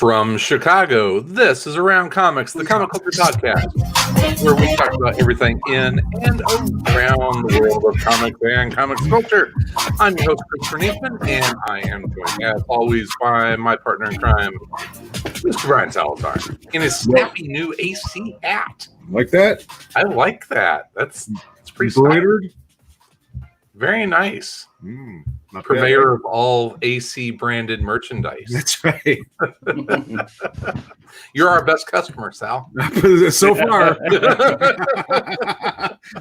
From Chicago, this is Around Comics, the comic culture podcast, where we talk about everything in and around the world of comics and comics culture. I'm your host, Christopher Neesman, and I am joined, as always, by my partner in crime, Mr. Brian Salazar, in his snappy new AC hat. Like that? I like that. That's pretty embroidered. Very nice. Not Purveyor of all AC branded merchandise. That's right. You're our best customer, Sal. So far.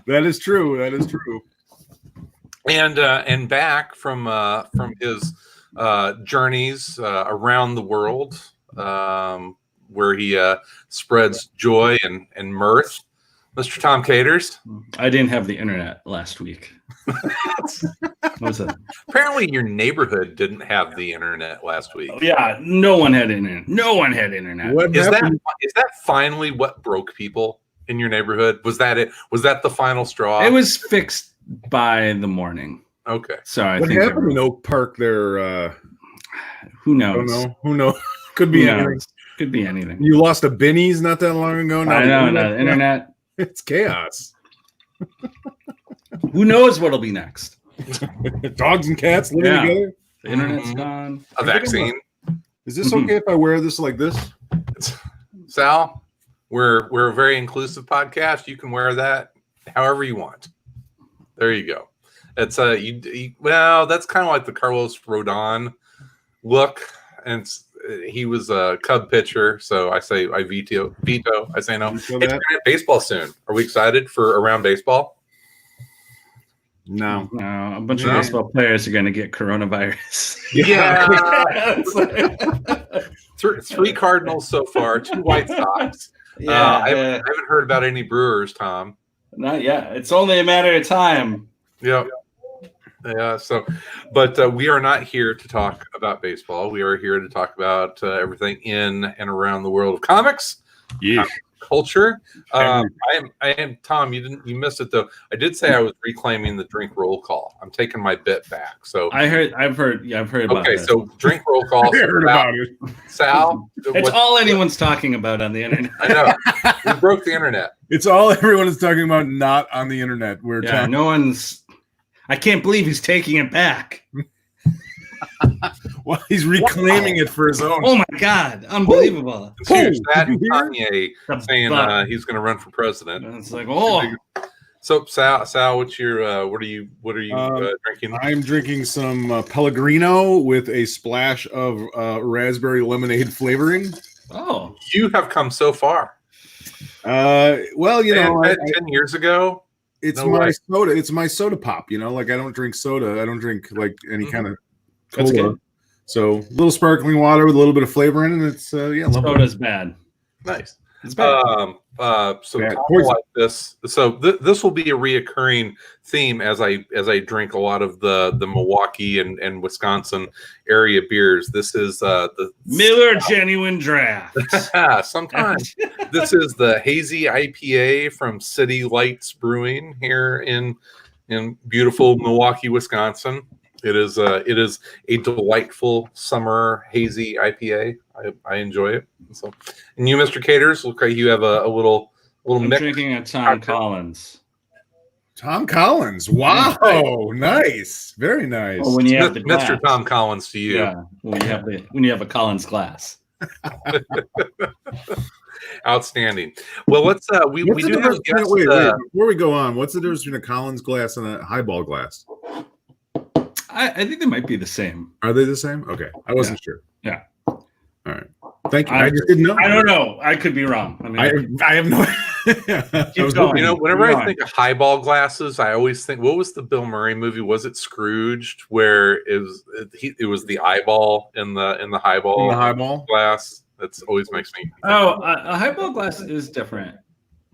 That is true. That is true. And back from his journeys around the world, where he spreads joy and mirth, Mr. Tom Caters. I didn't have the internet last week. What's that? Apparently, your neighborhood didn't have the internet last week. Yeah, no one had internet. No one had internet. What Is happened? that finally what broke people in your neighborhood? Was that it? Was that the final straw? It was fixed by the morning. Okay. So I What think happened in Oak Park there? who I knows? don't know. Who knows? Could be anything. Could be anything. You lost a Benny's not that long ago. I know. The internet. It's chaos. Who knows what'll be next? Dogs and cats living together. The internet's gone. A vaccine. Is this okay if I wear this like this? Sal, we're a very inclusive podcast. You can wear that however you want. There you go. It's well, that's kind of like the Carlos Rodon look, and he was a Cub pitcher, so I veto. I say no. It's baseball soon. Are we excited for Around Baseball? No. A bunch of baseball players are going to get coronavirus. Yeah. Three Cardinals so far, 2 White Sox. I haven't heard about any Brewers, Tom. Not yet. It's only a matter of time. Yep. Yeah. So, but we are not here to talk about baseball. We are here to talk about everything in and around the world of comics. Yeah. Culture. I am Tom. You missed it though. I did say I was reclaiming the drink roll call. I'm taking my bit back. So I've heard about okay, that. so drink roll call. I heard about it. Sal, It's all anyone's talking about on the internet. I know. We broke the internet. It's all everyone is talking about, not on the internet. No one's. I can't believe he's taking it back. Well, he's reclaiming it for his own. Oh my God! Unbelievable. It's huge. That and Kanye saying he's going to run for president. And it's like, So Sal, what are you drinking? I'm drinking some Pellegrino with a splash of raspberry lemonade flavoring. Oh, you have come so far. Well, 10 years ago. It's soda. It's my soda pop. Like I don't drink soda. I don't drink like any kind of cola. So a little sparkling water with a little bit of flavor in it. It's soda's bad. Nice. It's bad. So like this. So this will be a reoccurring theme as I drink a lot of the Milwaukee and Wisconsin area beers. This is the Miller Genuine Draft. Sometimes this is the hazy IPA from City Lights Brewing here in beautiful Milwaukee, Wisconsin. It is a delightful summer hazy IPA. I enjoy it. So, and you, Mr. Caters, look like you have a little I'm mix. drinking a Tom Collins. Tom Collins. Wow, nice, very nice. Well, when you have the glass. Mr. Tom Collins to you. Yeah, when you have a Collins glass. Outstanding. Well, let's we do have guests. Wait, before we go on, what's the difference between a Collins glass and a highball glass? I think they might be the same. Are they the same? Okay, I wasn't sure. Yeah. All right. Thank you. I just didn't know. I don't know. I could be wrong. I have no. Whenever I think of highball glasses, I always think, what was the Bill Murray movie? Was it Scrooged, where it was the eyeball in the highball glass? That's always makes me. A highball glass is different.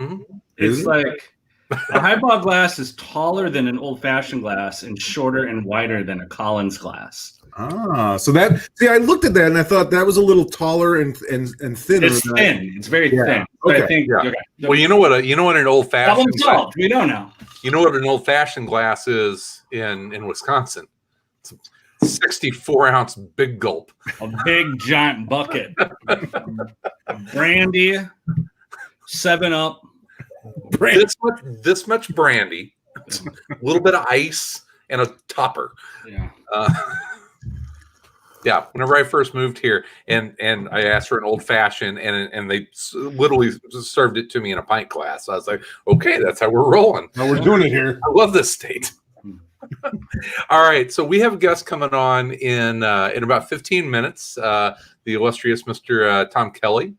Mm-hmm. It's like a highball glass is taller than an old-fashioned glass and shorter and wider than a Collins glass. So I looked at that and I thought that was a little taller and thinner. It's thin. It's very thin. Okay. I think, okay. Well, you know what an old fashioned. We don't know. You know what an old fashioned glass is in Wisconsin? It's 64-ounce big gulp. A big giant bucket. Brandy, 7-Up. This much brandy, a little bit of ice, and a topper. Yeah. Yeah, whenever I first moved here, and I asked for an old fashioned, and they literally served it to me in a pint glass. I was like, okay, that's how we're rolling. No, we're doing it here. I love this state. All right, so we have a guest coming on in about 15 minutes. The illustrious Mr. Tom Kelly,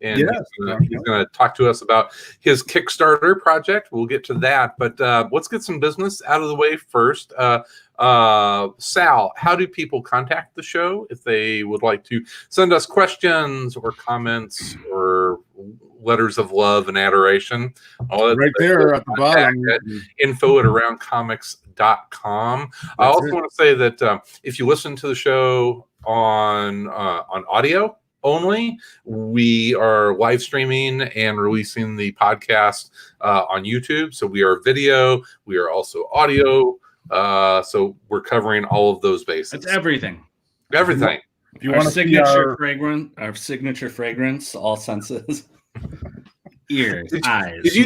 and he's going to talk to us about his Kickstarter project. We'll get to that, but let's get some business out of the way first. Sal, how do people contact the show if they would like to send us questions or comments or letters of love and adoration? Right there at the bottom. info@aroundcomics.com. I also want to say that if you listen to the show on audio only, we are live streaming and releasing the podcast on YouTube. So we are video, we are also audio. So we're covering all of those bases. It's everything. Everything. If you Our want to signature fragrance, our signature fragrance, all senses. Ears, eyes. Did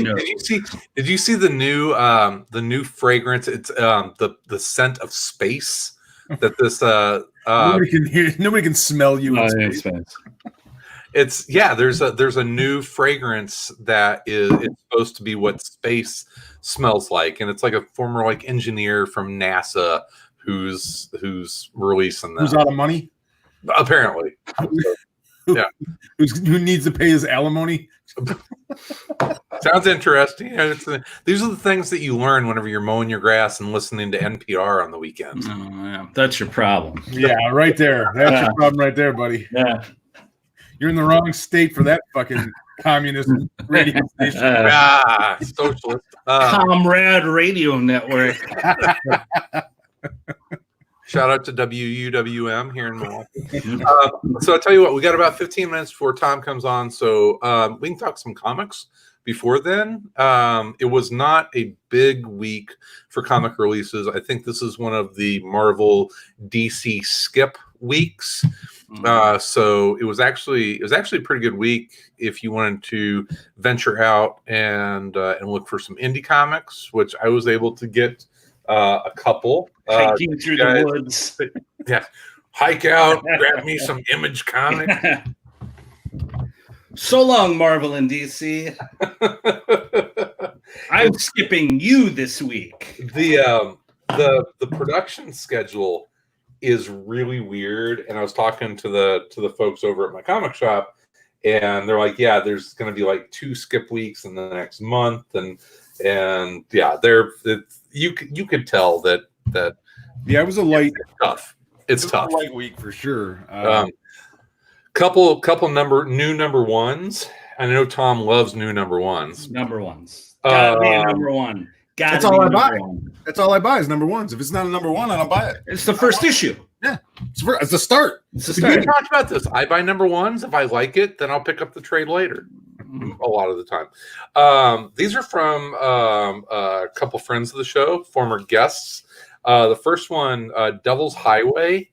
you see the new fragrance? It's the scent of space that this nobody can hear, nobody can smell you in space. It's there's a new fragrance that it's supposed to be what space smells like, and it's like a former engineer from NASA who's releasing that. Who's out of money? Apparently. Yeah. Who needs to pay his alimony? Sounds interesting. These are the things that you learn whenever you're mowing your grass and listening to NPR on the weekends. Oh, yeah. That's your problem. Yeah, right there. That's your problem right there, buddy. Yeah. You're in the wrong state for that fucking communist radio station. Socialist. Comrade Radio Network. Shout out to WUWM here in Milwaukee. So I'll tell you what, we got about 15 minutes before Tom comes on, so we can talk some comics before then. It was not a big week for comic releases. I think this is one of the Marvel DC skip weeks. So it was actually a pretty good week if you wanted to venture out and look for some indie comics, which I was able to get a couple. Hiking through the woods. Yeah, hike out, grab me some Image comic. So long, Marvel and DC. I'm skipping you this week. The production schedule is really weird, and I was talking to the folks over at my comic shop, and they're like, yeah, there's going to be 2 skip weeks in the next month, and yeah, you could tell that it was a light. It's tough. A light week for sure. Couple new number ones. I know Tom loves new number ones. Number ones. Gotta be a number one. That's all I buy. That's all I buy is number ones. If it's not a number one, I don't buy it. It's the first issue. Yeah, it's the start. It's the start. We talked about this. I buy number ones. If I like it, then I'll pick up the trade later. A lot of the time. These are from a couple friends of the show, former guests. The first one, Devil's Highway,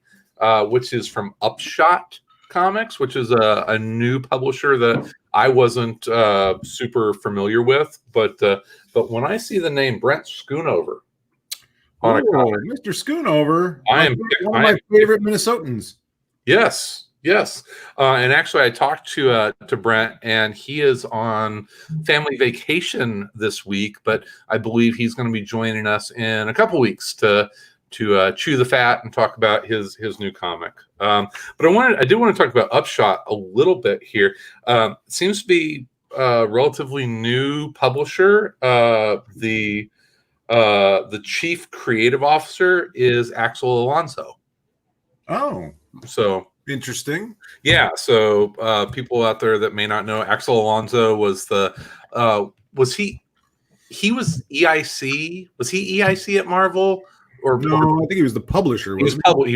which is from Upshot Comics, which is a new publisher that I wasn't super familiar with, but when I see the name Brent Schoonover on a comic, Mr. Schoonover, one of my favorite Minnesotans. Yes. And actually, I talked to Brent, and he is on family vacation this week, but I believe he's going to be joining us in a couple weeks to chew the fat and talk about his new comic. But I did want to talk about Upshot a little bit here. Seems to be a relatively new publisher. The chief creative officer is Axel Alonso. Oh, so interesting. Yeah. So people out there that may not know, Axel Alonso was was he EIC? Was he EIC at Marvel? Or no, I think he was the publisher. He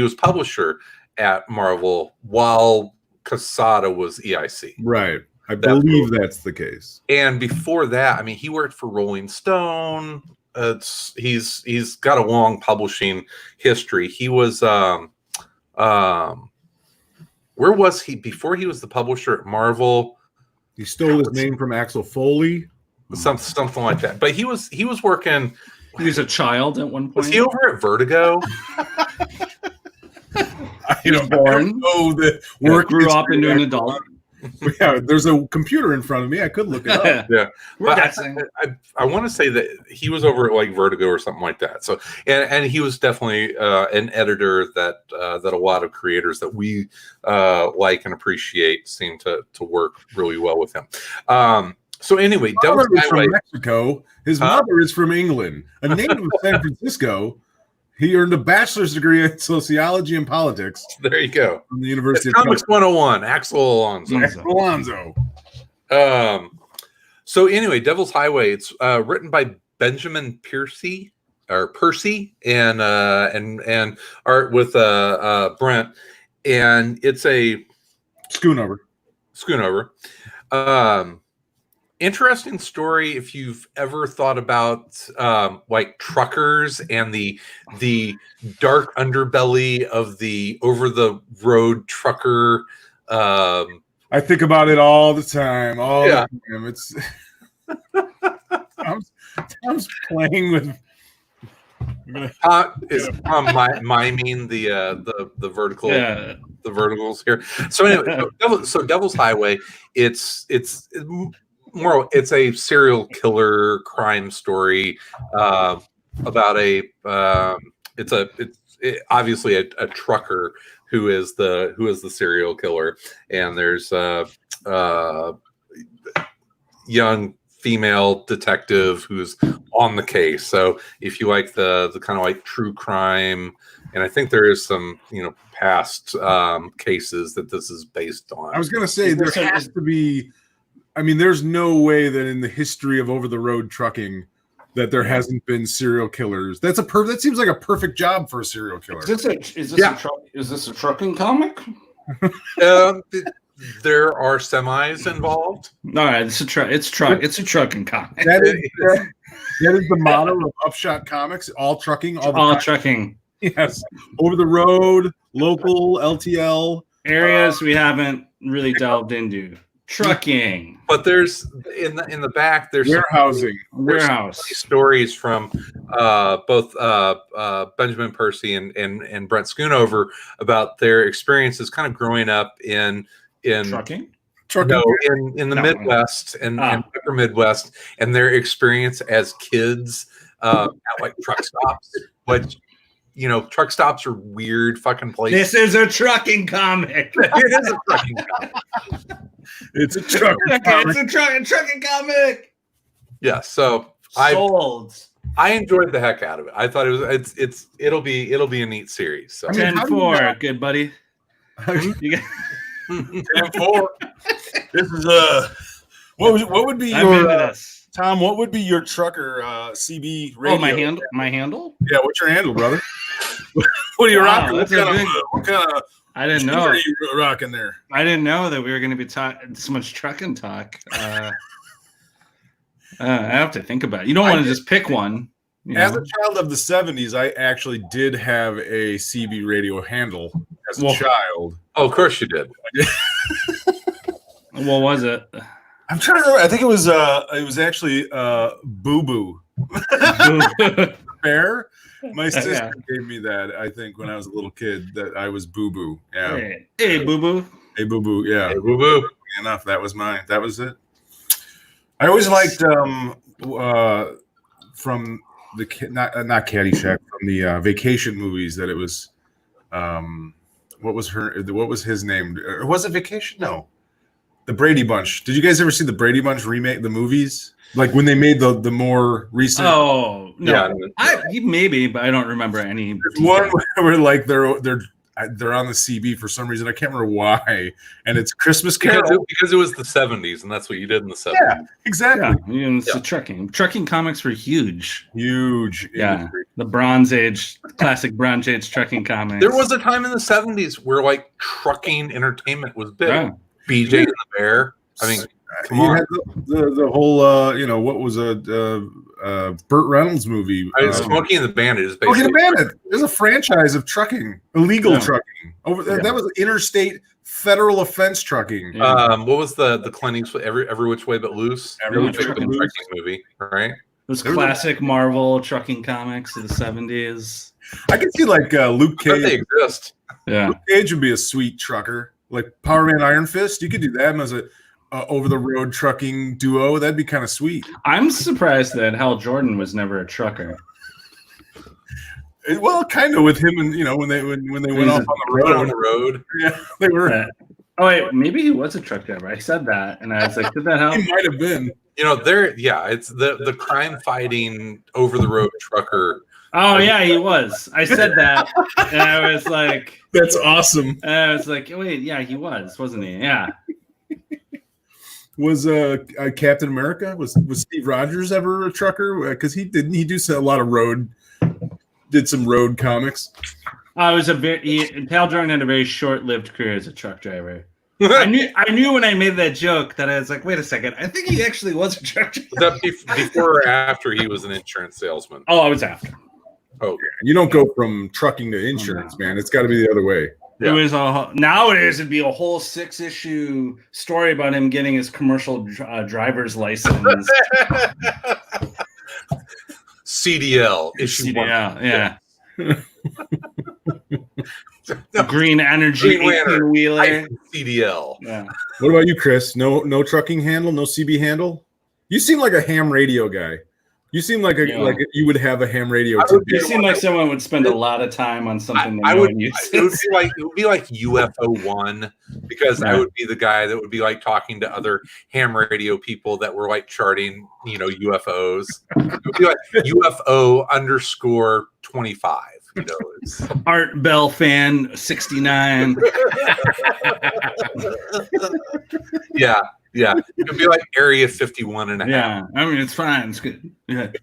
was publisher at Marvel while Quesada was EIC. Right. I believe that's the case. And before that, I mean, he worked for Rolling Stone, he's got a long publishing history. He was where was he before he was the publisher at Marvel? He stole his name from Axel Foley. Something like that. But he was working. He was a child at one point. Was he over at Vertigo? I don't know the work. Grew up into an adult. Yeah, there's a computer in front of me. I could look it up. Yeah, We're guessing. I want to say that he was over at like Vertigo or something like that. So, and he was definitely an editor that a lot of creators that we like and appreciate seem to work really well with him. So anyway, Devil's from Mexico. His mother is from England. A native of San Francisco. He earned a bachelor's degree in sociology and politics. There you go. From the University of Comics 101, Axel Alonso. So anyway, Devil's Highway. It's written by Benjamin Percy and art with Brent, and it's a Schoonover. Interesting story if you've ever thought about like truckers and the dark underbelly of the over the road trucker. I think about it all the time. The time. It's Tom's playing with. Is miming the vertical the verticals here. So anyway, so Devil's Highway. It's a serial killer crime story about it's obviously a trucker who is the serial killer, and there's a young female detective who's on the case. So if you like the kind of like true crime, and I think there is some past cases that this is based on. I was gonna say there has to be. I mean, there's no way that in the history of over-the-road trucking that there hasn't been serial killers. That seems like a perfect job for a serial killer. Is this a trucking comic? There are semis involved. No, it's a trucking comic. That is the motto of Upshot Comics: all trucking, all trucking. Yes, over the road, local, LTL areas we haven't really delved into. Trucking, but there's in the back. There's warehouse stories from both Benjamin Percy and Brent Schoonover about their experiences, kind of growing up in trucking. No, in the Midwest and upper Midwest, and their experience as kids at like truck stops, which. Truck stops are weird fucking places. This is a trucking comic. It is a trucking comic. It's a trucking comic. It's a trucking comic. Yeah, so sold. I enjoyed the heck out of it. I thought it'll be a neat series. So 10-4, good buddy. 10-4. This is what would be your Tom? What would be your trucker CB radio? Oh, my handle? Yeah, what's your handle, brother? What are you rocking? What kind of? I didn't know. Are you rocking there? I didn't know that we were going to be talking so much trucking talk. I have to think about it. You don't want to just pick one. As a child of the 70s, I actually did have a CB radio handle as a child. Oh, of course you did. What was it? I'm trying to remember. I think it was actually Boo Boo. Bear. My sister gave me that, I think, when I was a little kid, that I was Boo Boo. Yeah. Hey, Boo Boo. Hey, Boo Boo. Yeah. Hey, Boo Boo. Enough. That was it. I always liked from the not Caddyshack, from the Vacation movies, that it was what was his name? Or was it Vacation? No. The Brady Bunch. Did you guys ever see the Brady Bunch remake, the movies? Like when they made the more recent. Oh no, maybe, but I don't remember any. There's one where like they're on the CB for some reason. I can't remember why, and it's Christmas Carol because it was the 70s, and that's what you did in the 70s. Yeah, exactly. Yeah, it's the trucking comics were huge. Yeah, industry. The Bronze Age, classic Bronze Age trucking comics. There was a time in the 70s where like trucking entertainment was big. Yeah. BJ and the Bear. I mean, you had the whole what was Burt Reynolds movie. Smokey and the Bandit is Smokey basically. and the Bandit. There's a franchise of trucking, illegal trucking. That was interstate federal offense trucking. What was the Clint Eastwood Every Which Way But Loose? Every Which Way But Loose trucking movie, right? Those classic Marvel trucking comics of the 70s. I can see like Luke Cage. They exist. Yeah, Luke Cage would be a sweet trucker, like Power Man Iron Fist. You could do that as a over the road trucking duo. That'd be kind of sweet. I'm surprised that Hal Jordan was never a trucker. Well, kind of with him, and when they went off on the road. Yeah, they were. Oh wait, maybe he was a truck driver. I said that, and I was like, "Did that help?" He might have been. It's the crime fighting over the road trucker. Oh yeah, he was. I said that, and I was like, "That's awesome." And I was like, "Wait, yeah, he was, wasn't he?" Yeah. Was Captain America? Was Steve Rogers ever a trucker? Because he do a lot of road. Did some road comics. Hal Jordan had a very short-lived career as a truck driver. I knew when I made that joke that I was like, wait a second, I think he actually was a truck driver. Was that before or after he was an insurance salesman? Oh, I was after. Oh, you don't go from trucking to insurance, man. It's got to be the other way. Yeah. It was nowadays it'd be a whole 6-issue story about him getting his commercial driver's license. CDL issue CDL, yeah. Green Energy 18-wheeler. CDL. Yeah. What about you, Chris? No trucking handle, no CB handle. You seem like a ham radio guy. You seem like you would have a ham radio. You seem like someone would spend a lot of time on something that no one uses. It would be like UFO 1 because I would be the guy that would be like talking to other ham radio people that were like charting, UFOs. It would be like UFO _25. Art Bell fan 69. Yeah. It could be like Area 51 and a half. Yeah, I mean it's fine. It's good. Yeah.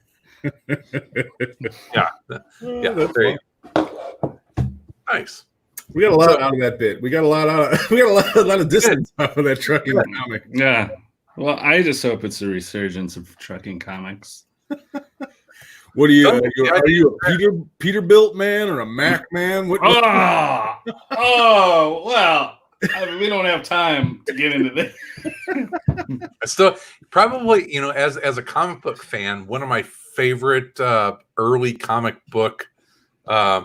Very nice. We got a lot out of that bit. We got a lot of distance off of that trucking comic. Yeah. Well, I just hope it's a resurgence of trucking comics. What are you? Are you a Peterbilt man or a Mac man? Well. We don't have time to get into this. Still, probably, as a comic book fan, one of my favorite early comic book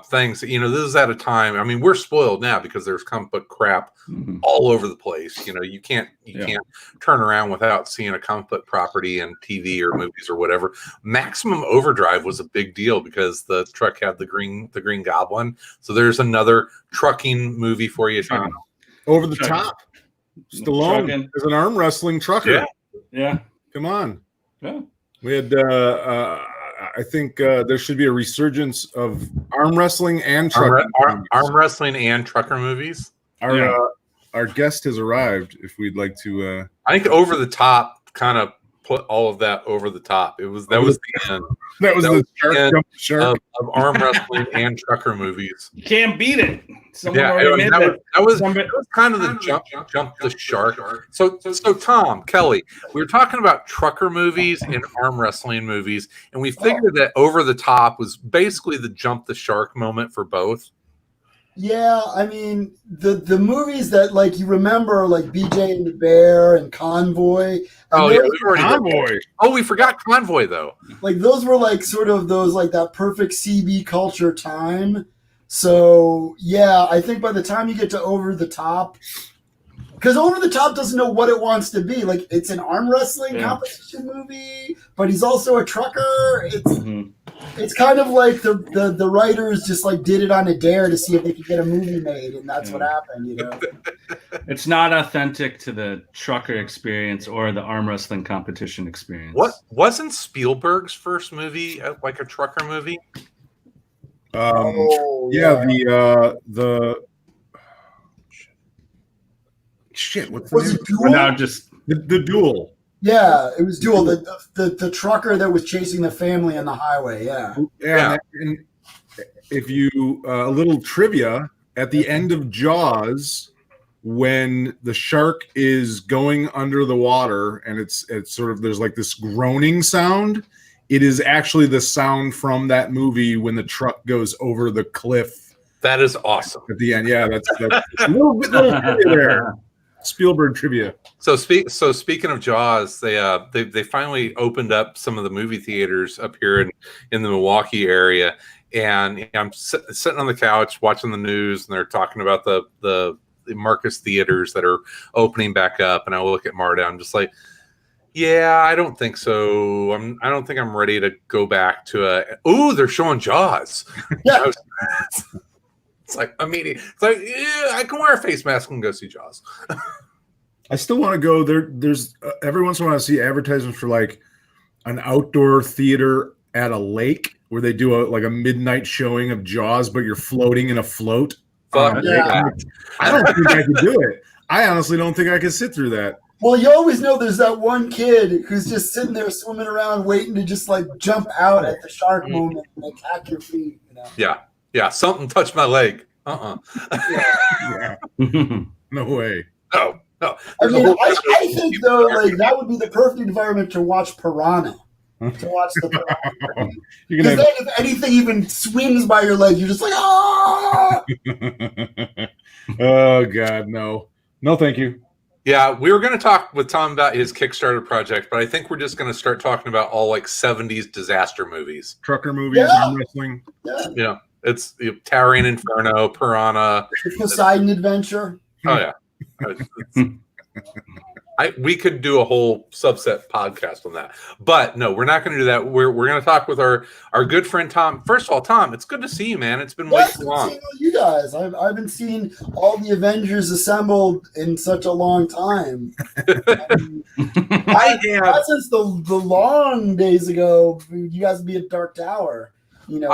things. This is at a time. I mean, we're spoiled now because there's comic book crap all over the place. You can't turn around without seeing a comic book property in TV or movies or whatever. Maximum Overdrive was a big deal because the truck had the Green Goblin. So there's another trucking movie for you, Tom. Over the top. Stallone is an arm wrestling trucker. Yeah. Come on. Yeah. We had I think there should be a resurgence of arm wrestling and trucker arm wrestling and trucker movies. Our guest has arrived. If we'd like to I think Over the Top kind of put all of that over the top. That was the end. That was the shark of arm wrestling and trucker movies. You can't beat it. That was kind of the jump the shark. So Tom Kelly, we were talking about trucker movies and arm wrestling movies, and we figured that Over the Top was basically the jump the shark moment for both. Yeah, I mean the movies that like you remember, like BJ and the Bear and Convoy. Oh yeah, Convoy. Oh, we forgot Convoy though. Like those were like sort of those like that perfect CB culture time. So yeah, I think by the time you get to Over the Top, because Over the Top doesn't know what it wants to be. Like it's an arm wrestling competition movie, but he's also a trucker. It's kind of like the writers just like did it on a dare to see if they could get a movie made, and that's what happened. It's not authentic to the trucker experience or the arm wrestling competition experience. What wasn't Spielberg's first movie like a trucker movie? The shit. What's the name? Duel? Now just the Duel. Yeah, it was Duel. The trucker that was chasing the family on the highway. Yeah. And if you a little trivia at the end of Jaws, when the shark is going under the water and it's sort of there's like this groaning sound. it is actually the sound from that movie when the truck goes over the cliff That is awesome. at the end. Yeah, that's a little trivia there. Spielberg trivia. So speaking of Jaws, they finally opened up some of the movie theaters up here in the Milwaukee area, and I'm sitting on the couch watching the news, and they're talking about the Marcus theaters that are opening back up, and I look at Marta, I'm just like, yeah, I don't think so. I don't think I'm ready to go back to they're showing Jaws. Yeah. It's like immediate. It's like, yeah, I can wear a face mask and go see Jaws. I still want to go there. There's every once in a while I see advertisements for like an outdoor theater at a lake where they do a midnight showing of Jaws, but you're floating in a float. Fuck yeah. I don't think I could do it. I honestly don't think I could sit through that. Well, you always know there's that one kid who's just sitting there swimming around waiting to just like jump out at the shark moment and attack your feet. You know? Yeah. Something touched my leg. Yeah. No way. No. I mean, I think though, like that would be the perfect environment to watch Piranha. To watch the Piranha. Because then, if anything even swings by your leg, you're just like, ah! Oh God, no, thank you. Yeah, we were going to talk with Tom about his Kickstarter project, but I think we're just going to start talking about all like 70s disaster movies. Trucker movies, arm wrestling. Yeah, it's Towering Inferno, Piranha, Poseidon Adventure. Oh yeah. We could do a whole subset podcast on that, but no, we're not going to do that. We're going to talk with our good friend Tom. First of all, Tom, it's good to see you, man. It's been way too long. You guys, I've been seeing all the Avengers assembled in such a long time. Not since the long days ago. You guys would be at Dark Tower. You know,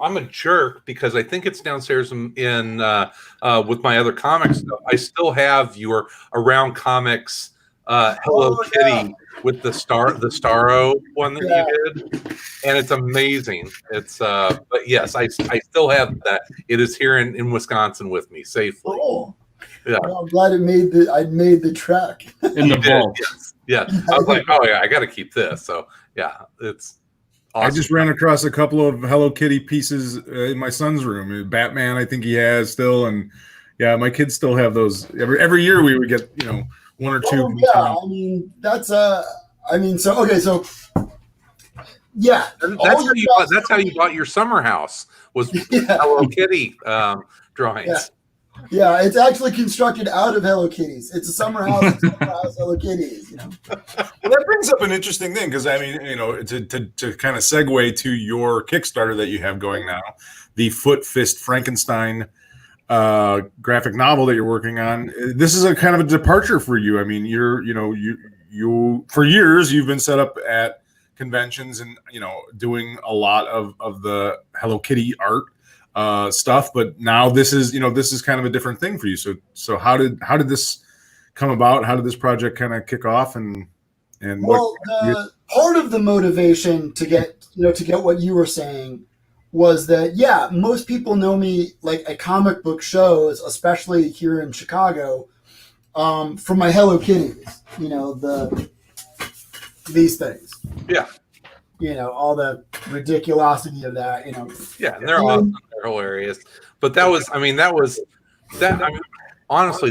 I'm a jerk because I think it's downstairs in with my other comics stuff. I still have your Around Comics Hello Kitty with the Starro one that you did, and it's amazing. It's but yes, I still have that. It is here in Wisconsin with me safely. Cool. Yeah, well, I'm glad I made the trek in the vault. Yes. Yeah, I was like, oh yeah, I got to keep this. So yeah, it's. Awesome. I just ran across a couple of Hello Kitty pieces in my son's room. Batman, I think he has still, and yeah, my kids still have those. Every year we would get one or two. Oh, yeah, I mean that's so yeah. That's how you bought your summer house was Hello Kitty drawings. Yeah, it's actually constructed out of Hello Kitties. It's a summer house, Hello Kitties. Well, that brings up an interesting thing because I mean, to kind of segue to your Kickstarter that you have going now, the Foot Fist Frankenstein graphic novel that you're working on. This is a kind of a departure for you. I mean, you for years you've been set up at conventions and doing a lot of the Hello Kitty art. Stuff, but now this is kind of a different thing for you. So how did this come about? How did this project kind of kick off? And part of the motivation to get what you were saying was that most people know me like at comic book shows, especially here in Chicago, from my Hello Kitties. These things. Yeah. All the ridiculosity of that, Yeah, and they're awesome. They're hilarious. But honestly,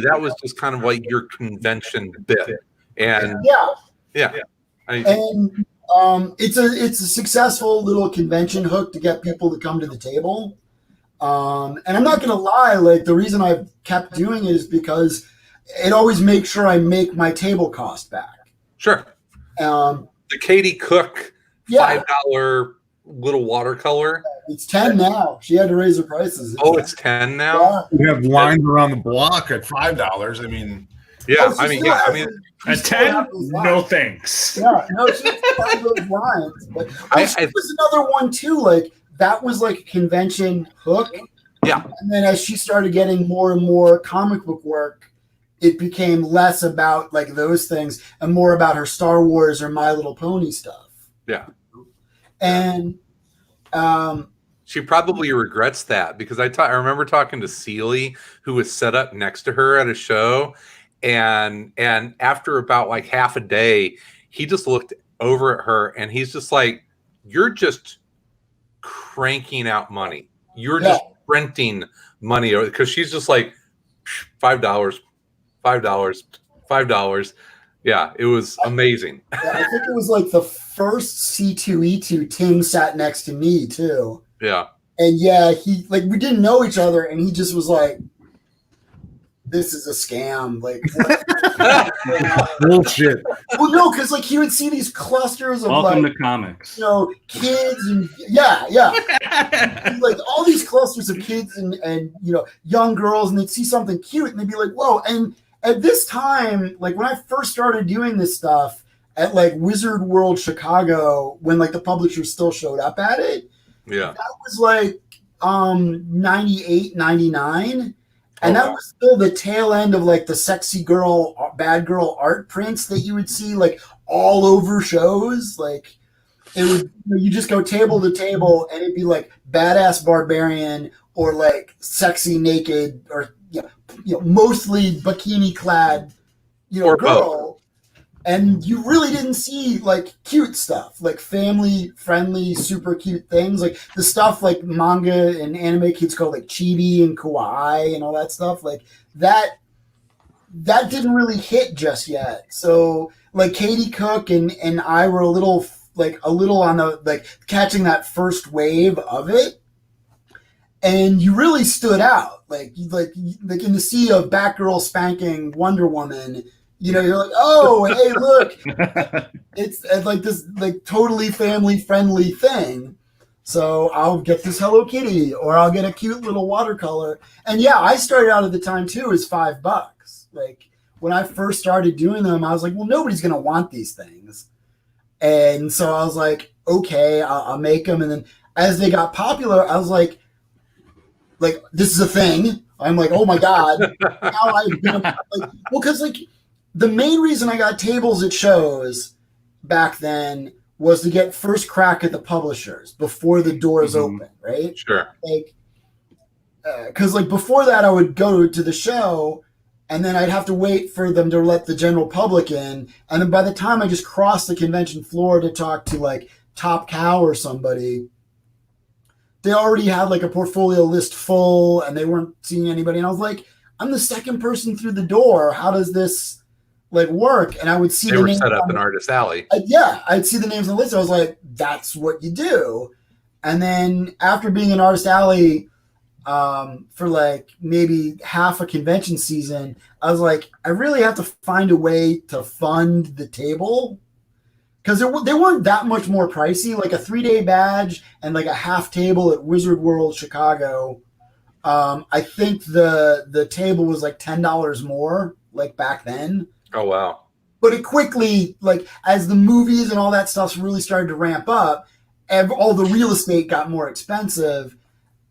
that was just kind of like your convention bit. And it's a successful little convention hook to get people to come to the table. And I'm not going to lie, like the reason I've kept doing it is because it always makes sure I make my table cost back. Sure. The Katie Cook $5 little watercolor. It's 10 now. She had to raise her prices. It's 10 now. We have lines around the block at $5. I mean, at 10, no thanks. Yeah, no, she has those lines. But there's another one too. Like that was like a convention hook. Yeah, and then as she started getting more and more comic book work, it became less about like those things and more about her Star Wars or My Little Pony stuff. Yeah. And she probably regrets that because I remember talking to Seeley, who was set up next to her at a show, and after about like half a day, he just looked over at her and he's just like, you're just cranking out money. You're Yeah. just printing money because she's just like $5, $5, $5. Yeah, it was amazing. Yeah, I think it was like the first C2E2. Tim sat next to me too. Yeah. And yeah, he like we didn't know each other, and he just was like, "This is a scam." Like, Bullshit. well, no, because like he would see these clusters of Welcome like to comics. kids and like all these clusters of kids and young girls, and they'd see something cute and they'd be like, "Whoa!" And at this time, like when I first started doing this stuff at like Wizard World Chicago, when like the publishers still showed up at it. Yeah. That was like 98, 99. And that was still the tail end of like the sexy girl, bad girl art prints that you would see like all over shows. Like it would, you just go table to table and it'd be like badass barbarian or like sexy naked or mostly bikini clad Or girl. And you really didn't see like cute stuff, like family friendly, super cute things, like the stuff like manga and anime kids call like chibi and kawaii and all that stuff. Like that didn't really hit just yet. So like Katie Cook and I were a little on the like catching that first wave of it. And you really stood out, like in the sea of Batgirl spanking Wonder Woman. You're like, oh, hey, look, it's like this like totally family friendly thing. So I'll get this Hello Kitty or I'll get a cute little watercolor. And yeah, I started out at the time too as $5. Like when I first started doing them, I was like, well, nobody's going to want these things. And so I was like, okay, I'll make them. And then as they got popular, I was like, this is a thing. I'm like, oh my God. Now I've been because like, the main reason I got tables at shows back then was to get first crack at the publishers before the doors open, right? Sure. Like, because like before that, I would go to the show, and then I'd have to wait for them to let the general public in, and then by the time I just crossed the convention floor to talk to like Top Cow or somebody, they already had like a portfolio list full, and they weren't seeing anybody. And I was like, I'm the second person through the door. How does this like work? And I would see they were set up in Artist Alley. I'd see the names on the list. I was like, that's what you do. And then after being in Artist Alley for like maybe half a convention season, I was like, I really have to find a way to fund the table because they weren't that much more pricey. Like a 3-day badge and like a half table at Wizard World Chicago. I think the table was like $10 more like back then. Oh, wow. But it quickly, like, as the movies and all that stuff really started to ramp up, all the real estate got more expensive.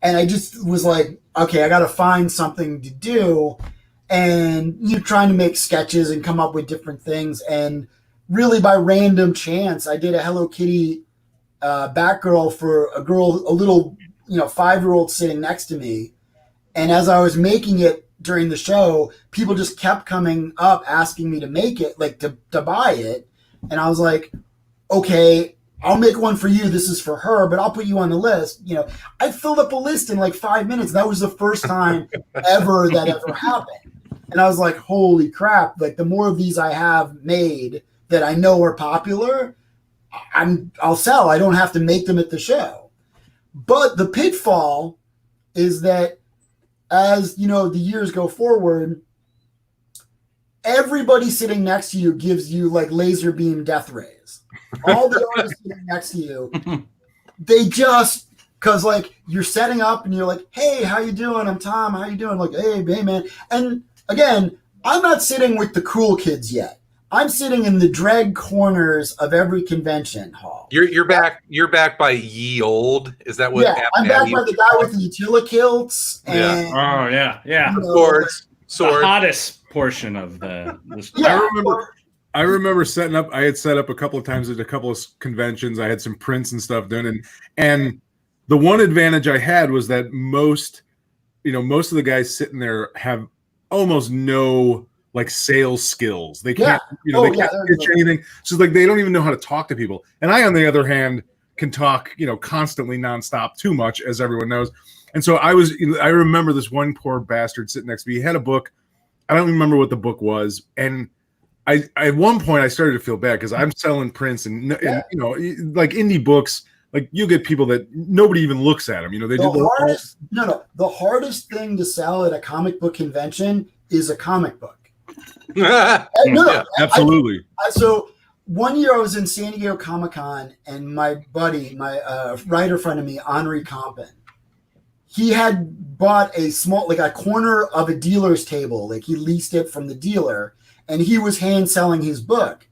And I just was like, okay, I got to find something to do. And you're trying to make sketches and come up with different things. And really by random chance, I did a Hello Kitty Batgirl for a little 5-year-old sitting next to me. And as I was making it, during the show, people just kept coming up asking me to make it, like to buy it. And I was like, okay, I'll make one for you. This is for her, but I'll put you on the list. I filled up a list in like 5 minutes. That was the first time that ever happened. And I was like, holy crap. Like the more of these I have made that I know are popular, I'll sell. I don't have to make them at the show. But the pitfall is that as the years go forward, everybody sitting next to you gives you like laser beam death rays. All the artists sitting next to you, they just because like you're setting up and you're like, hey, how you doing? I'm Tom. How you doing? Like, hey man. And again, I'm not sitting with the cool kids yet. I'm sitting in the drag corners of every convention hall. You're back. You're back by ye old. Is that what? Yeah, I'm back by the guy with the utilakilts. And, yeah. Swords. The hottest portion of the. Yeah. I remember setting up. I had set up a couple of times at a couple of conventions. I had some prints and stuff done, and the one advantage I had was that most of the guys sitting there have almost no like sales skills. They can't, they can't pitch anything. So like they don't even know how to talk to people. And I, on the other hand, can talk, constantly nonstop too much, as everyone knows. And so I remember this one poor bastard sitting next to me. He had a book. I don't remember what the book was. And at one point I started to feel bad because I'm selling prints and like indie books, like you get people that nobody even looks at them. The hardest thing to sell at a comic book convention is a comic book. Absolutely. So one year I was in San Diego Comic-Con, and my buddy, my writer friend of me, Henri Compin, he had bought a corner of a dealer's table. Like he leased it from the dealer, and he was hand selling his book.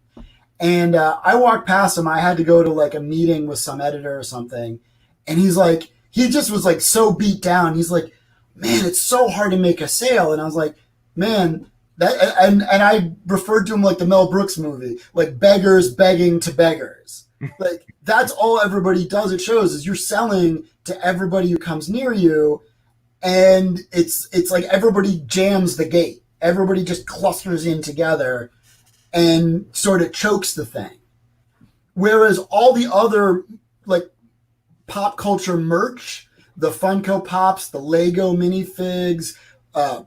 And I walked past him. I had to go to like a meeting with some editor or something. And he just was like so beat down. He's like, man, it's so hard to make a sale. And I was like, man, and I referred to him like the Mel Brooks movie, like beggars begging to beggars. Like that's all everybody does at shows is you're selling to everybody who comes near you. And it's like everybody jams the gate. Everybody just clusters in together and sort of chokes the thing. Whereas all the other like pop culture merch, the Funko Pops, the Lego minifigs,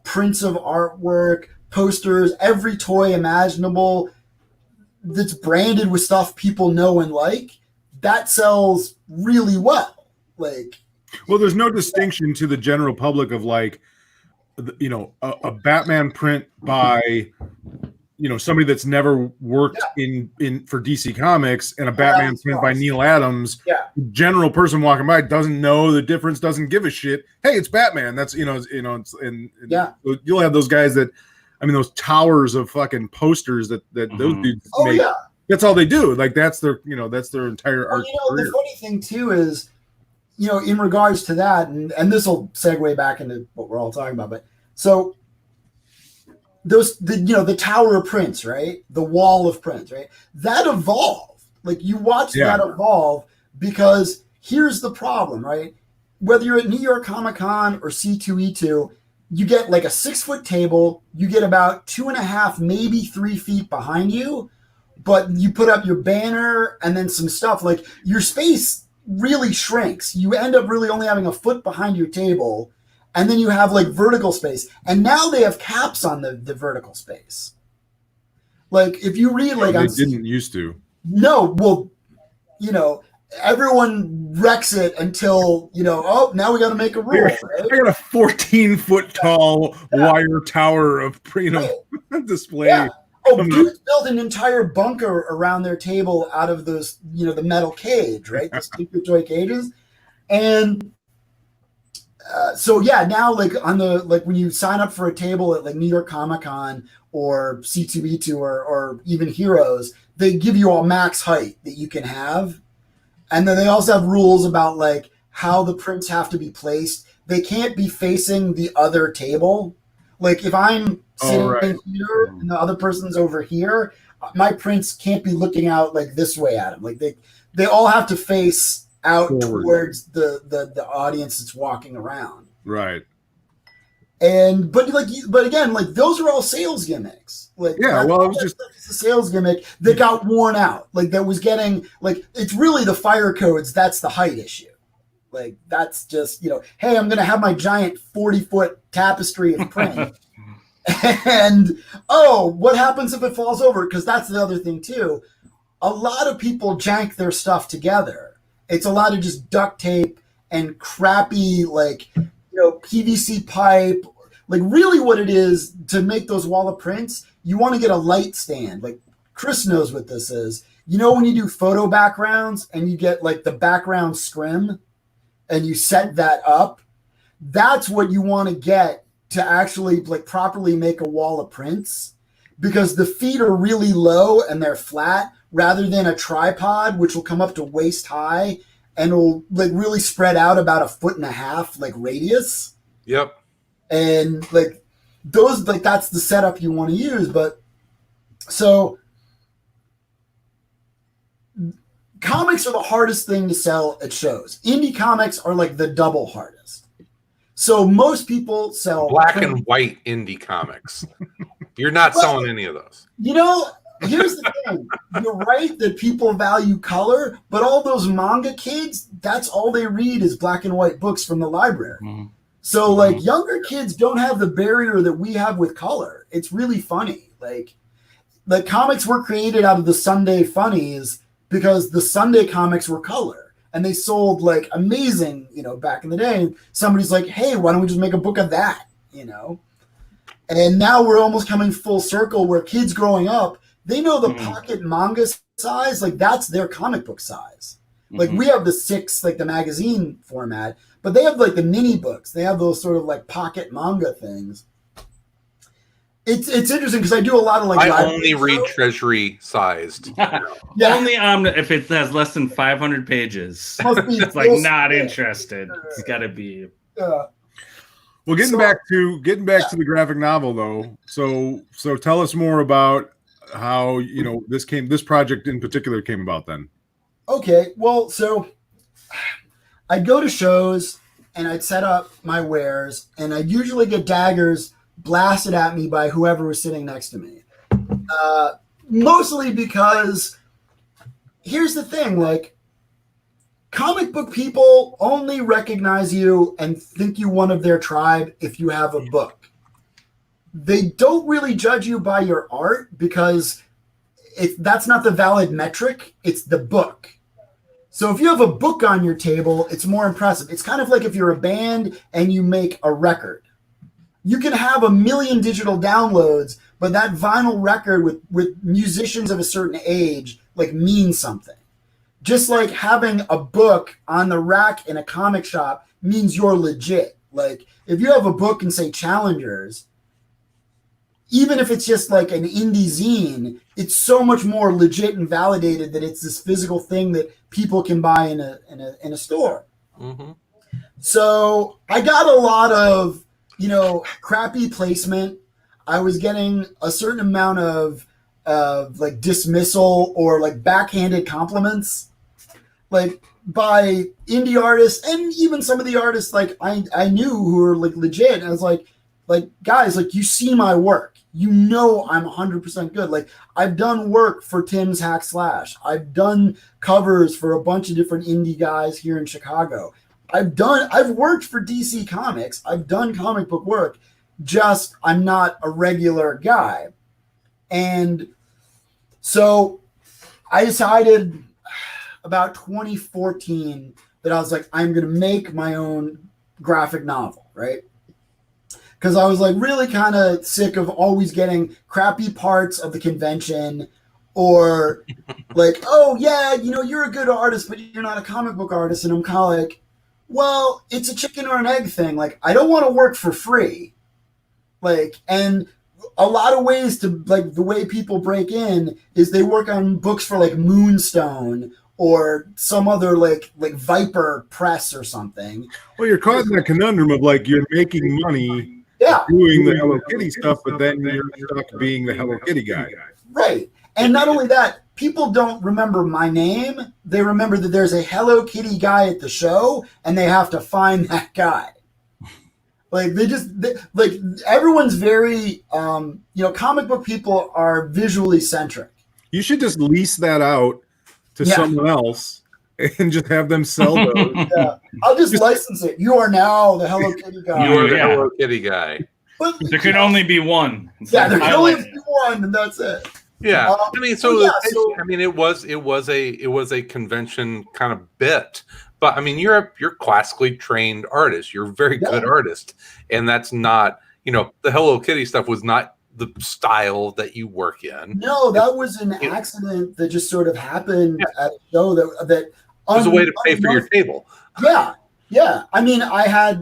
prints of artwork, posters, every toy imaginable that's branded with stuff people know and like, that sells really well. Well, there's no distinction to the general public of like, a Batman print by somebody that's never worked in for DC Comics and a Batman print by Neil Adams. Yeah. General person walking by doesn't know the difference, doesn't give a shit. Hey, it's Batman. That's you'll have those guys that, those towers of fucking posters that those dudes make. Yeah. That's all they do. Like that's their entire art career. The funny thing too is, in regards to that, and this will segue back into what we're all talking about, but so the tower of prints, right? The wall of prints, right? That evolved. Like you watch that evolve because here's the problem, right? Whether you're at New York Comic-Con or C2E2, you get like a 6-foot table, you get about 2.5, maybe 3 feet behind you, but you put up your banner and then some stuff, like your space really shrinks. You end up really only having a foot behind your table. And then you have like vertical space. And now they have caps on the vertical space. Like if you read like they didn't used to. No, well, everyone wrecks it until, now we got to make a rule. Right? I got a 14-foot tall wire tower of display. Yeah. Oh, dudes built an entire bunker around their table out of those, the metal cage, right? The secret toy cages. And now like when you sign up for a table at like New York Comic-Con or C2E2 or even Heroes, they give you all max height that you can have. And then they also have rules about like how the prints have to be placed. They can't be facing the other table. Like if I'm sitting here and the other person's over here, my prints can't be looking out like this way at them. Like they all have to face out towards the audience that's walking around. Right. And but again, like those are all sales gimmicks. Like it was just a sales gimmick that got worn out. Like that was getting like it's really the fire codes. That's the height issue. Like that's just hey, I'm gonna have my giant 40-foot tapestry of print. And what happens if it falls over? Because that's the other thing too. A lot of people jank their stuff together. It's a lot of just duct tape and crappy PVC pipe. Like really what it is to make those wall of prints, you want to get a light stand. Like Chris knows what this is. When you do photo backgrounds and you get like the background scrim and you set that up, that's what you want to get to actually like properly make a wall of prints, because the feet are really low and they're flat rather than a tripod, which will come up to waist high and will like really spread out about 1.5 foot like radius. Yep. And like those, like that's the setup you want to use. But so comics are the hardest thing to sell at shows. Indie comics are like the double hardest. So most people sell black and white indie comics. You're not selling any of those. here's the thing. You're right that people value color, but all those manga kids, that's all they read is black and white books from the library. Mm-hmm. So like younger kids don't have the barrier that we have with color. It's really funny. Like the comics were created out of the Sunday funnies because the Sunday comics were color and they sold like amazing, back in the day. And somebody's like, hey, why don't we just make a book of that? And now we're almost coming full circle where kids growing up, they know the pocket manga size, like that's their comic book size. Like we have the 6, like the magazine format, but they have like the mini books. They have those sort of like pocket manga things. It's interesting because I do a lot of like. I only read treasury sized. Yeah. Only if it has less than 500 pages. It's like not interested. It's got to be. Well, getting back to the graphic novel though. So tell us more about how this project in particular came about then. Okay, well, so I'd go to shows and I'd set up my wares and I'd usually get daggers blasted at me by whoever was sitting next to me. Mostly because here's the thing, like comic book people only recognize you and think you one of their tribe if you have a book. They don't really judge you by your art because that's not the valid metric. It's the book. So if you have a book on your table, it's more impressive. It's kind of like if you're a band and you make a record. You can have 1 million digital downloads, but that vinyl record with musicians of a certain age like means something. Just like having a book on the rack in a comic shop means you're legit. Like if you have a book and say Challengers, even if it's just like an indie zine, it's so much more legit and validated that it's this physical thing that people can buy in a store. Mm-hmm. So I got a lot of, crappy placement. I was getting a certain amount of like dismissal or like backhanded compliments, like by indie artists and even some of the artists like I knew who were like legit. And I was like guys, like you see my work. I'm 100% good. Like I've done work for Tim's Hack Slash. I've done covers for a bunch of different indie guys here in Chicago. I've worked for DC Comics. I've done comic book work. Just I'm not a regular guy. And so I decided about 2014 that I was like, I'm going to make my own graphic novel, right? Because I was like really kind of sick of always getting crappy parts of the convention or like, oh yeah, you're a good artist, but you're not a comic book artist. And I'm kind of like, well, it's a chicken or an egg thing. Like, I don't want to work for free. Like, and a lot of ways to like the way people break in is they work on books for like Moonstone or some other like Viper Press or something. Well, you're caught in that conundrum of like you're making money. Yeah. Doing the Hello Kitty stuff, but then you're stuck being the Hello Kitty guy. Right. And not only that, people don't remember my name. They remember that there's a Hello Kitty guy at the show, and they have to find that guy. Like, like everyone's very, comic book people are visually centric. You should just lease that out to someone else and just have them sell those. Yeah, I'll just license it. You are now the Hello Kitty guy. You are the Hello Kitty guy. But, there can only be one. Yeah, there can only be one, and that's it. Yeah, it was a convention kind of bit, but I mean, you're classically trained artist. You're a very good artist, and that's not the Hello Kitty stuff was not the style that you work in. No, that was an accident that just sort of happened at a show that it was a way to pay for your table. Yeah. I mean, I'd have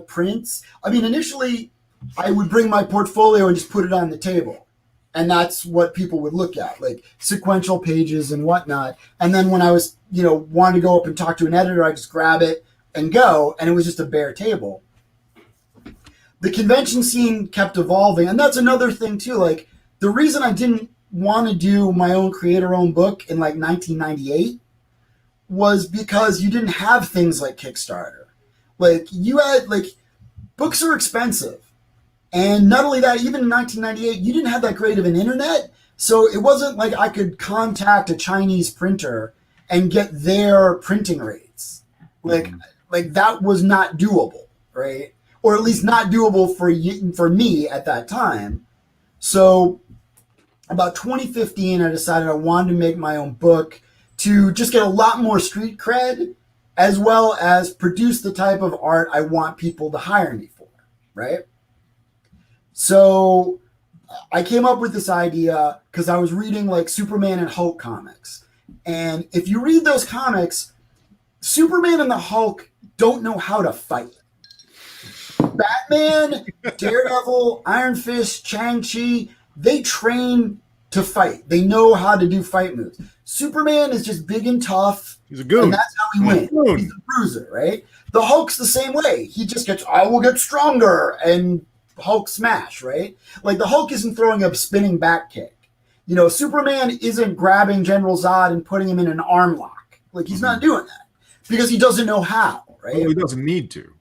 prints. I mean, initially I would bring my portfolio and just put it on the table. And that's what people would look at, like sequential pages and whatnot. And then when I was, wanted to go up and talk to an editor, I just grab it and go. And it was just a bare table. The convention scene kept evolving. And that's another thing too. Like the reason I didn't want to do my own creator-owned book in like 1998 was because you didn't have things like Kickstarter. Like you had books are expensive. And not only that, even in 1998, you didn't have that great of an internet. So it wasn't like I could contact a Chinese printer and get their printing rates. Like that was not doable, right? Or at least not doable for me at that time. So about 2015, I decided I wanted to make my own book to just get a lot more street cred, as well as produce the type of art I want people to hire me for, right? So I came up with this idea because I was reading like Superman and Hulk comics. And if you read those comics, Superman and the Hulk don't know how to fight. Batman, Daredevil, Iron Fist, Shang-Chi, they train to fight. They know how to do fight moves. Superman is just big and tough. He's a goon. And that's how he wins. He's a bruiser, right? The Hulk's the same way. He just gets, I will get stronger, and Hulk smash, right? Like the Hulk isn't throwing a spinning back kick. You know, Superman isn't grabbing General Zod and putting him in an arm lock. Like he's not doing that because he doesn't know how, right? Well, he doesn't need to.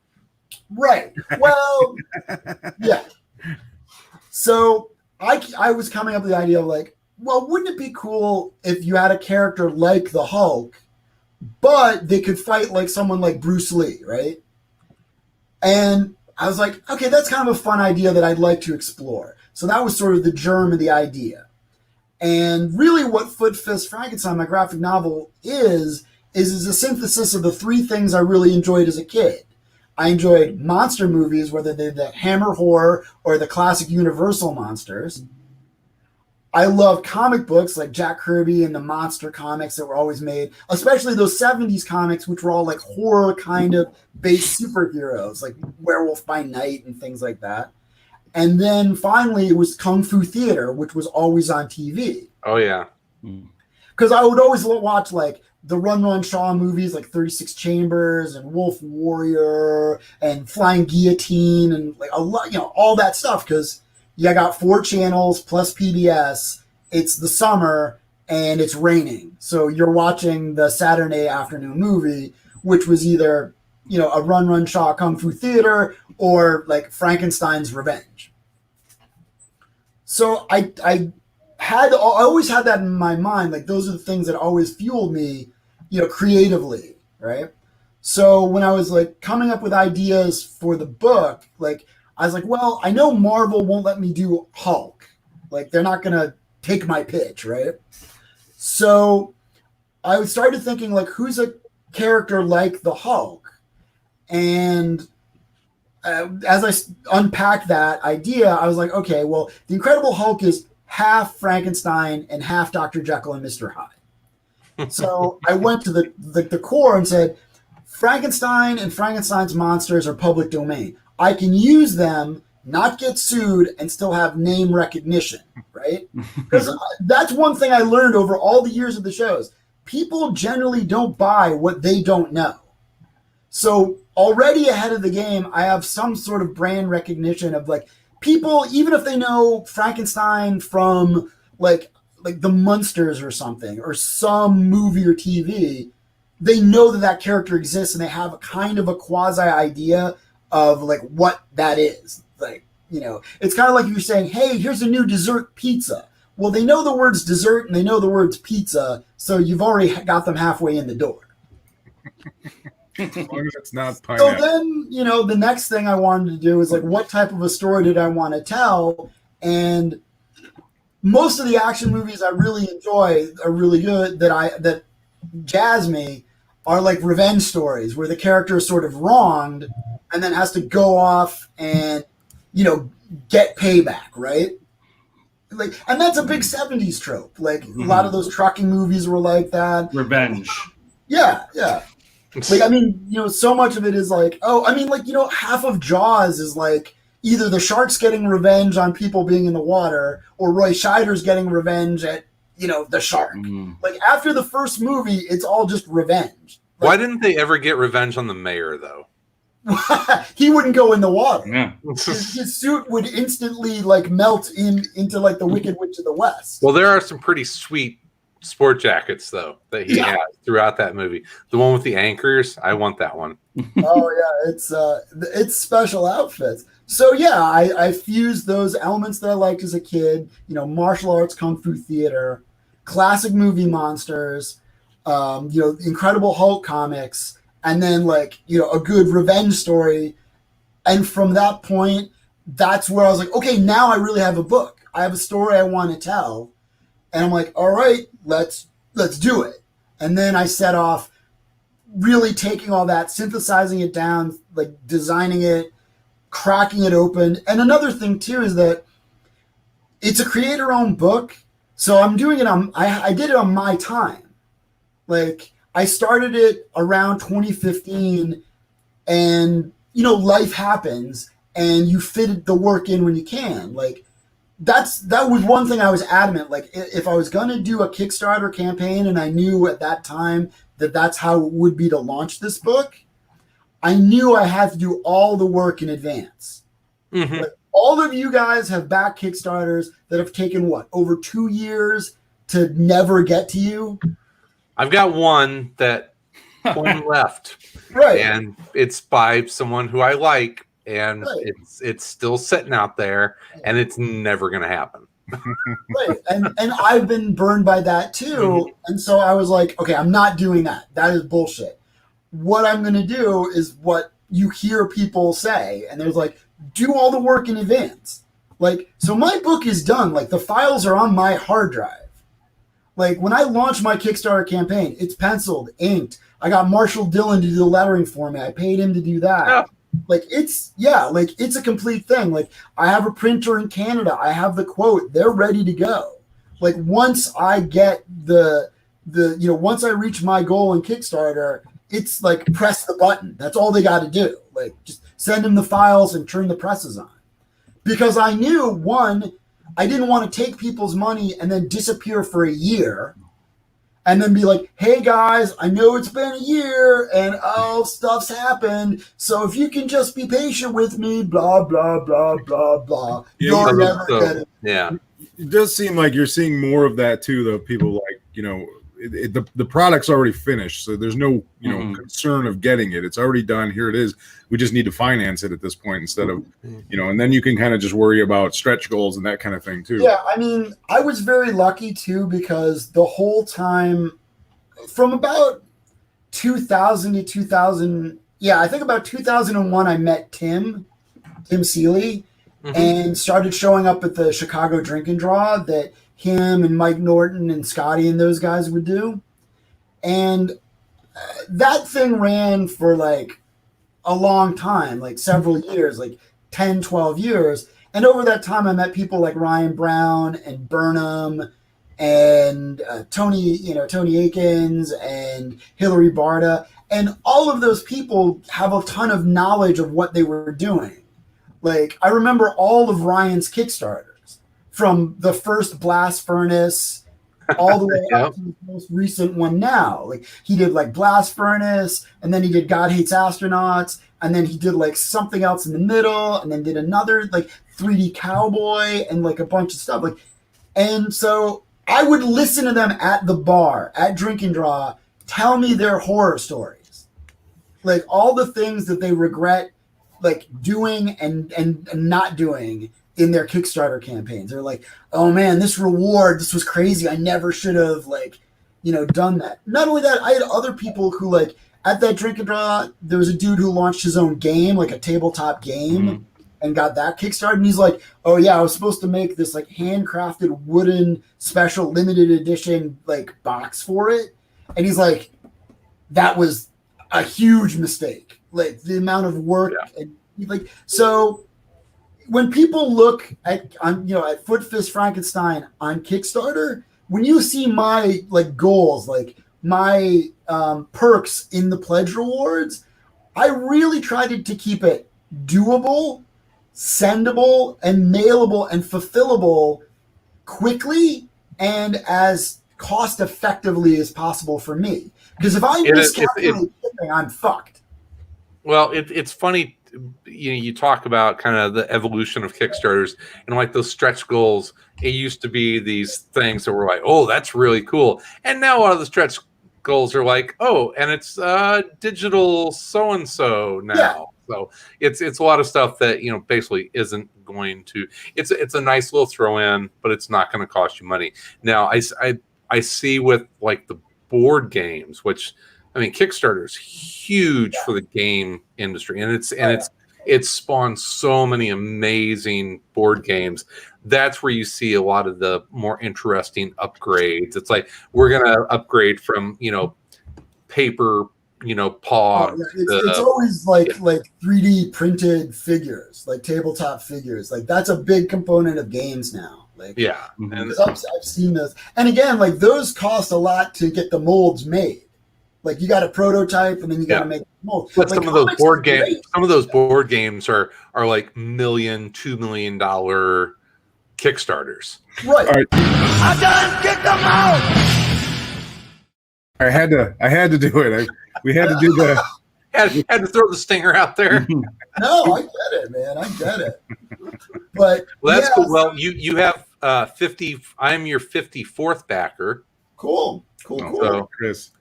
Right. Well, yeah. So I was coming up with the idea of like, well, wouldn't it be cool if you had a character like the Hulk, but they could fight like someone like Bruce Lee, right? And I was like, okay, that's kind of a fun idea that I'd like to explore. So that was sort of the germ of the idea. And really what Foot Fist Frankenstein, my graphic novel, is a synthesis of the three things I really enjoyed as a kid. I enjoyed monster movies, whether they're the Hammer horror or the classic Universal monsters. I love comic books like Jack Kirby and the monster comics that were always made, especially those 70s comics, which were all like horror kind of based superheroes, like Werewolf by Night and things like that. And then finally, it was Kung Fu Theater, which was always on TV. Oh, yeah. Because I would always watch like the Run Shaw movies like 36 Chambers and Wolf Warrior and Flying Guillotine and like a lot, you know, all that stuff. Because I got 4 channels plus PBS. It's the summer and it's raining. So you're watching the Saturday afternoon movie, which was either, you know, a Run Shaw Kung Fu Theater or like Frankenstein's Revenge. So I always had that in my mind. Like those are the things that always fueled me, you know, creatively, right? So when I was like coming up with ideas for the book, like I was like, well, I know Marvel won't let me do Hulk. Like they're not going to take my pitch, right? So I started thinking like, who's a character like the Hulk? And as I unpacked that idea, I was like, okay, well, the Incredible Hulk is half Frankenstein and half Dr. Jekyll and Mr. Hyde. So I went to the core and said, Frankenstein and Frankenstein's monsters are public domain. I can use them, not get sued, and still have name recognition, right? Because that's one thing I learned over all the years of the shows. People generally don't buy what they don't know. So already ahead of the game, I have some sort of brand recognition of like people, even if they know Frankenstein from like the Munsters or something, or some movie or TV, they know that character exists and they have a kind of a quasi idea of like what that is. Like, you know, it's kind of like if you're saying, hey, here's a new dessert pizza. Well, they know the words dessert and they know the words pizza, so you've already got them halfway in the door. As long as it's not pineapple. So then, you know, the next thing I wanted to do is like, what type of a story did I want to tell? And most of the action movies I really enjoy are really good that jazz me are like revenge stories where the character is sort of wronged and then has to go off and, you know, get payback, right? Like, and that's a big 70s trope. Like a lot of those trucking movies were like that. Revenge. Yeah. Like, I mean, you know, so much of it is like, oh, I mean, like, you know, half of Jaws is like either the shark's getting revenge on people being in the water or Roy Scheider's getting revenge at, you know, the shark. Like, after the first movie, it's all just revenge. Like, why didn't they ever get revenge on the mayor, though? He wouldn't go in the water. Yeah. His suit would instantly, like, melt into, like, the Wicked Witch of the West. Well, there are some pretty sweet sport jackets, though, that he has throughout that movie. The one with the anchors, I want that one. Oh yeah, it's special outfits. So yeah, I fused those elements that I liked as a kid. Martial arts, kung fu theater, classic movie monsters, Incredible Hulk comics, and then a good revenge story. And from that point, that's where I was like, okay, now I really have a book. I have a story I want to tell, and I'm like, all right, let's do it. And then I set off really taking all that, synthesizing it down, like designing it, cracking it open. And another thing too is that it's a creator-owned book, so I'm doing it on. I did it on my time. Like I started it around 2015, and life happens, and you fit the work in when you can. Like that was one thing I was adamant. Like if I was gonna do a Kickstarter campaign, and I knew at that time that that's how it would be to launch this book, I knew I had to do all the work in advance. Mm-hmm. Like, all of you guys have backed Kickstarters that have taken over 2 years to never get to you. I've got one that one left, Right. and it's by someone who I like, and Right. it's still sitting out there, and it's never going to happen. Right. And I've been burned by that too. Mhm. And so I was like, okay, I'm not doing that. That is bullshit. What I'm going to do is what you hear people say. And there's like, do all the work in advance. Like, so my book is done. Like the files are on my hard drive. Like when I launched my Kickstarter campaign, it's penciled, inked. I got Marshall Dillon to do the lettering for me. I paid him to do that. Yeah. Like it's a complete thing. Like I have a printer in Canada. I have the quote. They're ready to go. Like once I get once I reach my goal in Kickstarter, it's like press the button. That's all they got to do. Like just send them the files and turn the presses on. Because I knew, one, I didn't want to take people's money and then disappear for a year and then be like, hey guys, I know it's been a year and stuff's happened. So if you can just be patient with me, blah, blah, blah, blah, blah. Yeah, You're never gonna. Yeah. It does seem like you're seeing more of that too, though. People like, the product's already finished, so there's no concern of getting it. It's already done. Here it is. We just need to finance it at this point instead of and then you can kind of just worry about stretch goals and that kind of thing too. Yeah, I mean, I was very lucky too because the whole time from about 2000 to 2000, I think about 2001, I met Tim Seeley, and started showing up at the Chicago Drink and Draw that him and Mike Norton and Scotty and those guys would do. And that thing ran for like a long time, like several years, like 10, 12 years. And over that time, I met people like Ryan Brown and Burnham and Tony Akins and Hillary Barta. And all of those people have a ton of knowledge of what they were doing. Like, I remember all of Ryan's Kickstarters from the first Blast Furnace all the way up to the most recent one now. Like, he did like Blast Furnace, and then he did God Hates Astronauts, and then he did like something else in the middle, and then did another like 3D Cowboy and like a bunch of stuff. Like, and so I would listen to them at the bar, at Drink and Draw, tell me their horror stories. Like all the things that they regret like doing and not doing in their Kickstarter campaigns. They're like, oh man, this was crazy. I never should have done that. Not only that, I had other people who like at that Drink and Draw, there was a dude who launched his own game, like a tabletop game, and got that Kickstarted. And he's like, oh yeah, I was supposed to make this like handcrafted wooden special limited edition like box for it. And he's like, that was a huge mistake. Like the amount of work and like, so when people look at Foot Fist Frankenstein on Kickstarter, when you see my like goals, like my perks in the pledge rewards, I really tried to keep it doable, sendable, and mailable and fulfillable quickly and as cost effectively as possible for me. Because if I miscalculate shipping, I'm fucked. Well, it's funny, you talk about kind of the evolution of Kickstarters and like those stretch goals. It used to be these things that were like, oh, that's really cool. And now a lot of the stretch goals are like, oh, and it's digital so and so now. Yeah. So it's a lot of stuff that basically isn't going to. It's a nice little throw in, but it's not going to cost you money. Now I see with like the board games, which I mean Kickstarter is huge for the game industry, and it's spawned so many amazing board games. That's where you see a lot of the more interesting upgrades. It's like we're gonna upgrade from paper paw. It's always like 3D printed figures, like tabletop figures. Like that's a big component of games now. Like and I've seen those, and again, like those cost a lot to get the molds made. Like you got a prototype, and then you got to make the mold. But like, some of those board games are like $1 million, $2 million Kickstarters. Right. All right. I done kicked them out. I had to do it. We had to do the. Had to throw the stinger out there. No, I get it, man. I get it. But That's cool. Well, you have 50. I'm your 54th backer. Cool. So, Chris.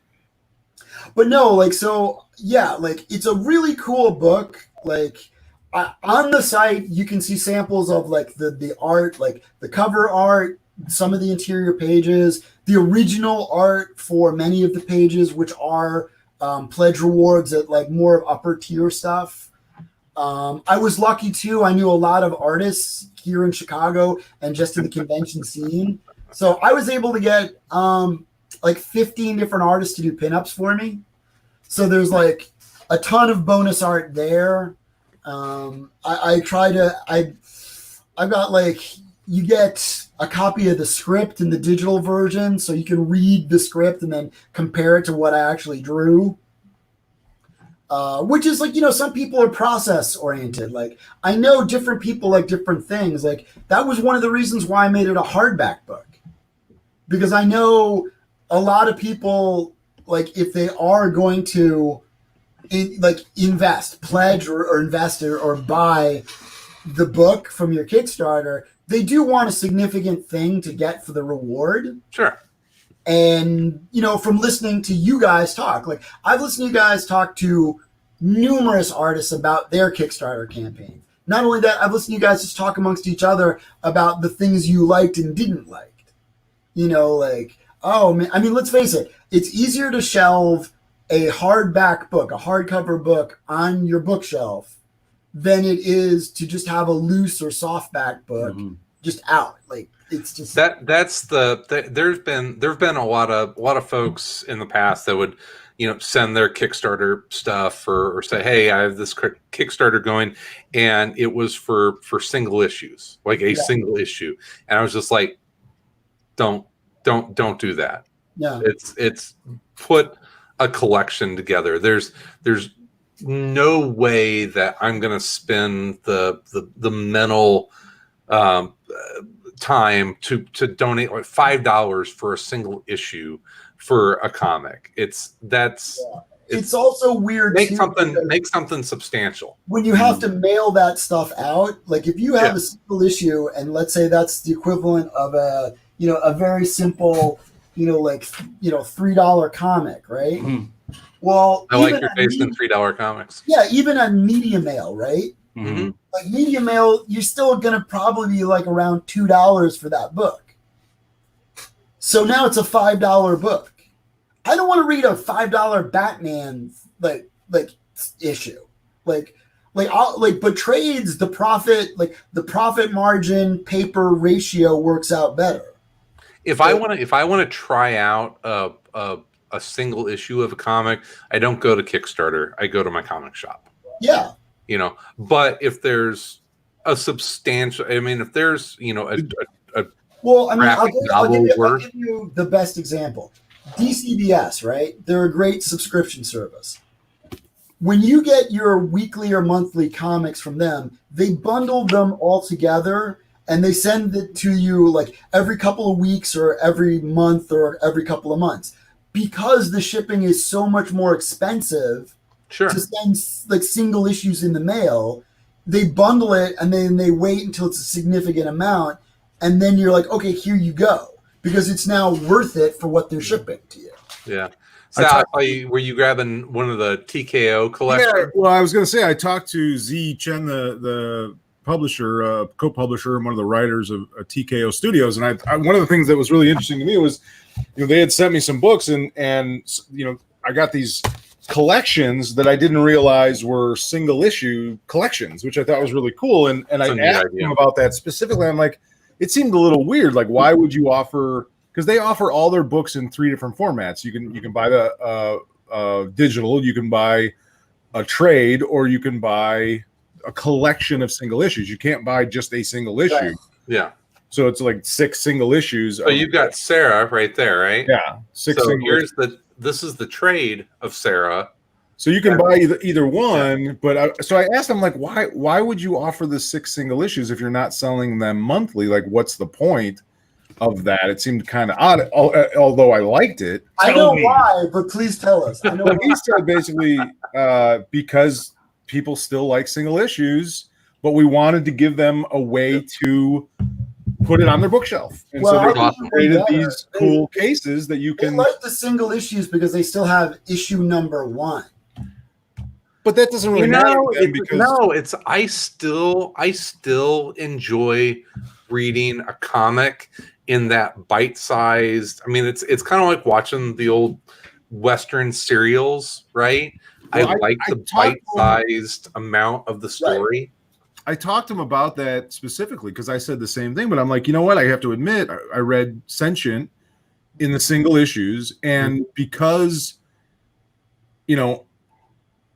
But no, like it's a really cool book. Like on the site, you can see samples of like the art, like the cover art, some of the interior pages, the original art for many of the pages, which are pledge rewards at like more upper tier stuff. I was lucky too. I knew a lot of artists here in Chicago and just in the convention scene. So I was able to get like 15 different artists to do pinups for me. So there's like a ton of bonus art there. I've got like, you get a copy of the script in the digital version, so you can read the script and then compare it to what I actually drew. Which is like, some people are process oriented. Like I know different people like different things. Like that was one of the reasons why I made it a hardback book, because I know a lot of people, like if they are going to invest, pledge or invest or buy the book from your Kickstarter, they do want a significant thing to get for the reward. Sure. And, from listening to you guys talk, like I've listened to you guys talk to numerous artists about their Kickstarter campaign. Not only that, I've listened to you guys just talk amongst each other about the things you liked and didn't like. Oh man, I mean, let's face it, it's easier to shelve a hardback book, a hardcover book on your bookshelf than it is to just have a loose or softback book just out. Like it's just there's been a lot of folks in the past that would send their Kickstarter stuff or say, hey, I have this Kickstarter going, and it was for single issues, like a single issue, and I was just like, don't do that. Yeah, it's put a collection together. There's no way that I'm going to spend the mental time to donate like $5 for a single issue for a comic. It's also weird. Make something substantial. When you have to mail that stuff out, like if you have a single issue, and let's say that's the equivalent of a very simple, $3 comic, right? Mm-hmm. Well, I like your taste in $3 comics. Yeah, even on media mail, right? Mm-hmm. Like media mail, you're still gonna probably be like around $2 for that book. So now it's a $5 book. I don't want to read a $5 Batman like issue. But trades, the profit margin paper ratio works out better. If I want to try out a single issue of a comic, I don't go to Kickstarter. I go to my comic shop. Yeah. But if there's a substantial, if there's, I'll give you the best example. DCBS, right? They're a great subscription service. When you get your weekly or monthly comics from them, they bundle them all together and they send it to you like every couple of weeks or every month or every couple of months. Because the shipping is so much more expensive to send like single issues in the mail, they bundle it and then they wait until it's a significant amount. And then you're like, okay, here you go. Because it's now worth it for what they're shipping to you. Yeah. Sal, were you grabbing one of the TKO collections? Yeah, well, I was going to say I talked to Z Chen, the publisher, co-publisher, and one of the writers of TKO Studios, and I one of the things that was really interesting to me was, they had sent me some books, and I got these collections that I didn't realize were single issue collections, which I thought was really cool, and I asked him about that specifically. I'm like, it seemed a little weird. Like, why would you offer? Because they offer all their books in 3 different formats. You can buy the digital, you can buy a trade, or you can buy a collection of single issues. You can't buy just a single issue. Right. Yeah. So it's like 6 single issues. So you've got Sarah right there, right? Yeah. 6 so single here's this is the trade of Sarah. So you can buy either one, but so I asked him, like, why would you offer the 6 single issues if you're not selling them monthly? Like, what's the point of that? It seemed kind of odd, although I liked it. I know why, but please tell us. I know Well, he said basically because people still like single issues, but we wanted to give them a way to put it on their bookshelf. And so they created these cool cases that you can. They like the single issues because they still have issue number 1. But that doesn't really matter because I still enjoy reading a comic in that bite-sized. I mean, it's kind of like watching the old Western serials, right? Well, I like the bite-sized amount of the story. Right. I talked to him about that specifically because I said the same thing, but I'm like, you know what? I have to admit, I read Sentient in the single issues, and because,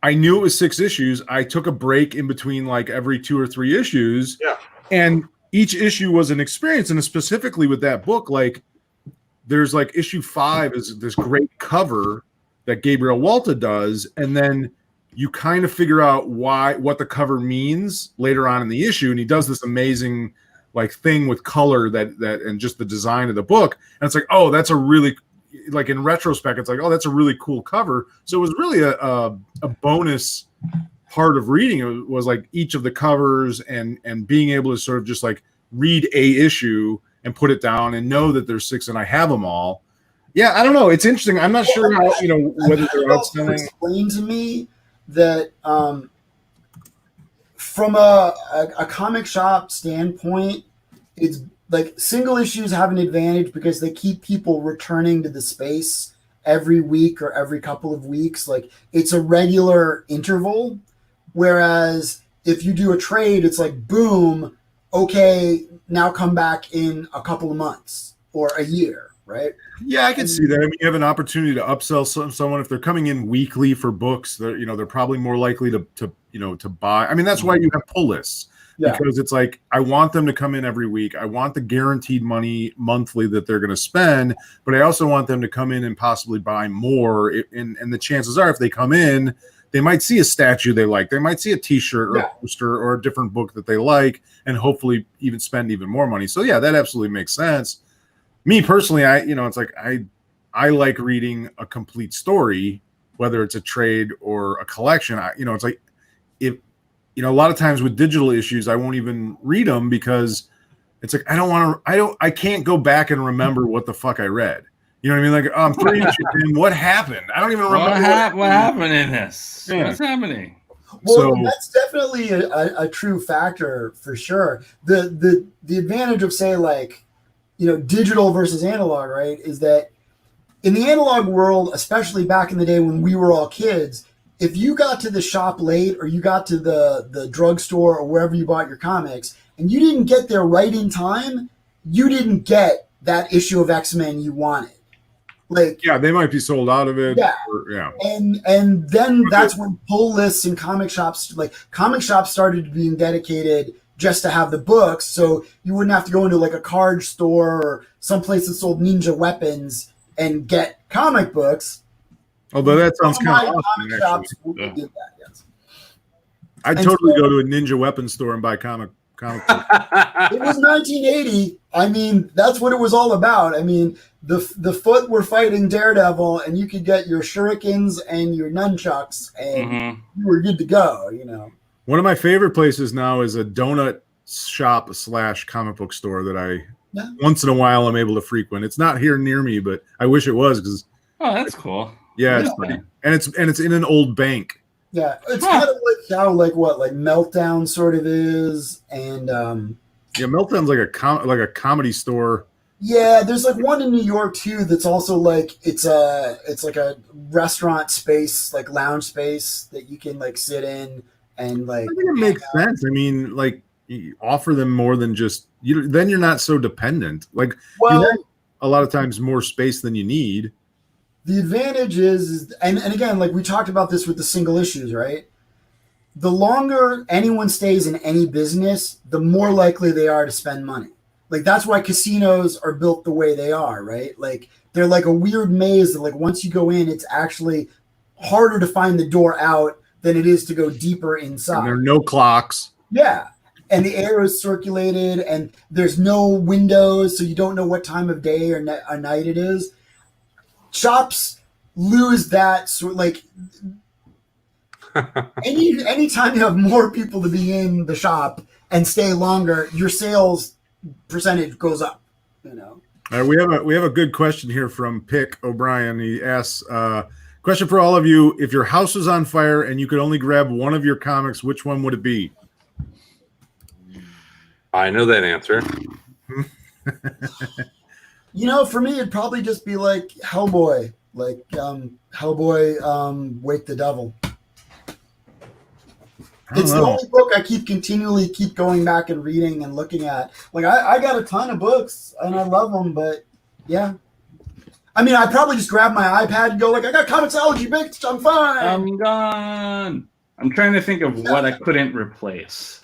I knew it was 6 issues, I took a break in between like every 2 or 3 issues. Yeah. And each issue was an experience. And specifically with that book, like there's like issue 5 is this great cover that Gabriel Walta does. And then you kind of figure out what the cover means later on in the issue. And he does this amazing like thing with color that and just the design of the book. And it's like, oh, that's a really, like in retrospect, it's like, oh, that's a really cool cover. So it was really a bonus part of reading. It was like each of the covers and being able to sort of just like read a issue and put it down and know that there's 6 and I have them all. Yeah, I don't know. It's interesting. I'm not sure how, whether they're outselling. Explain to me that from a comic shop standpoint, it's like single issues have an advantage because they keep people returning to the space every week or every couple of weeks. Like it's a regular interval. Whereas if you do a trade, it's like, boom, okay, now come back in a couple of months or a year, right? Yeah, I can see that. I mean, you have an opportunity to upsell someone if they're coming in weekly for books. They're probably more likely to buy. I mean, that's why you have pull lists. Yeah. Because it's like, I want them to come in every week. I want the guaranteed money monthly that they're going to spend, but I also want them to come in and possibly buy more. And the chances are, if they come in, they might see a statue they like. They might see a T-shirt or a poster or a different book that they like, and hopefully even spend even more money. So yeah, that absolutely makes sense. Me personally, it's like I like reading a complete story, whether it's a trade or a collection. It's like if. A lot of times with digital issues, I won't even read them because it's like I can't go back and remember what the fuck I read. You know what I mean? Like, I'm 3 issues in. What happened? I don't even remember what happened in this. Yeah. What's happening? Well, that's definitely a true factor for sure. The advantage of, say, like, digital versus analog, right, is that in the analog world, especially back in the day when we were all kids, if you got to the shop late or you got to the drugstore or wherever you bought your comics and you didn't get there right in time, you didn't get that issue of X-Men you wanted. Like, yeah, they might be sold out of it. Yeah. And then that's when pull lists and comic shops started being dedicated just to have the books. So you wouldn't have to go into like a card store or someplace that sold ninja weapons and get comic books. Although that sounds kind of awesome, did that, yes. I'd totally go to a ninja weapon store and buy comic books. It was 1980. I mean, that's what it was all about. I mean, the Foot were fighting Daredevil, and you could get your shurikens and your nunchucks, and you were good to go, One of my favorite places now is a donut shop / comic book store that once in a while I'm able to frequent. It's not here near me, but I wish it was because. Oh, that's cool. Yeah, Really? and it's in an old bank. Yeah, it's kind of like how like Meltdown sort of is, and Yeah, Meltdown's like a comedy store. yeah, there's like one in New York too that's also like it's like a restaurant space, like lounge space that you can like sit in and like. I think it makes sense. I mean, like you offer them more than just you. Then you're not so dependent. Like Well, you have a lot of times more space than you need. the advantage is and again, like we talked about this with the single issues, right? The longer anyone stays in any business, the more likely they are to spend money. Like that's why casinos are built the way they are, right? Like they're like a weird maze that like once you go in, it's actually harder to find the door out than it is to go deeper inside. And there are no clocks. Yeah. And the air is circulated and there's no windows, so you don't know what time of day or night it is. Shops lose that sort like anytime you have more people to be in the shop and stay longer, your sales percentage goes up, you know. We have a good question here from Pick O'Brien. He asks, question for all of you: if your house was on fire and you could only grab one of your comics, which one would it be? I know that answer. You know, for me, it'd probably just be like Hellboy, Wake the Devil. It's the only book I continually keep going back and reading and looking at. Like I got a ton of books and I love them, but yeah. I mean, I'd probably just grab my iPad and go like, I got Comixology, bitch, I'm fine. I'm gone. I'm trying to think of what I couldn't replace.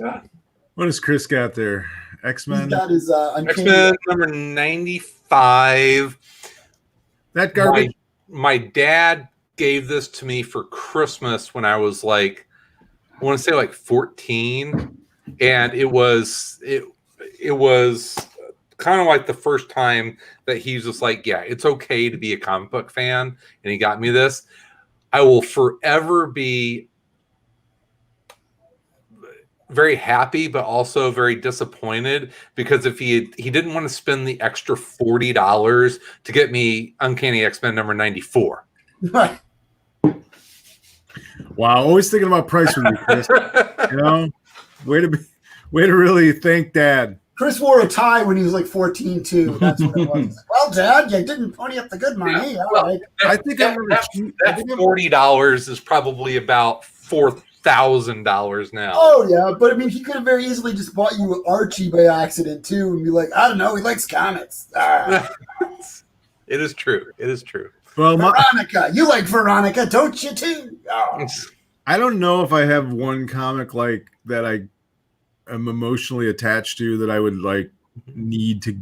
What has Chris got there? X-Men? He's got his X-Men number 95. That garbage? My dad gave this to me for Christmas when I was like, I want to say like 14, and it was kind of like the first time that he's just like, yeah, it's okay to be a comic book fan, and he got me this. I will forever be very happy, but also very disappointed, because if he didn't want to spend the extra $40 to get me Uncanny X-Men number 94. Right. Wow, always thinking about price for me, Chris. You know, way to really thank Dad. Chris wore a tie when he was like 14 too. That's what it was. Well, Dad, you didn't pony up the good money. Yeah, All right. I think that $40 is probably about $4,000 now. Oh yeah, but I mean, he could have very easily just bought you Archie by accident too, and be like, I don't know, he likes comics. Ah. It is true. It is true. Well, Veronica, you like Veronica, don't you too? Oh. I don't know if I have one comic like that I am emotionally attached to that I would like need to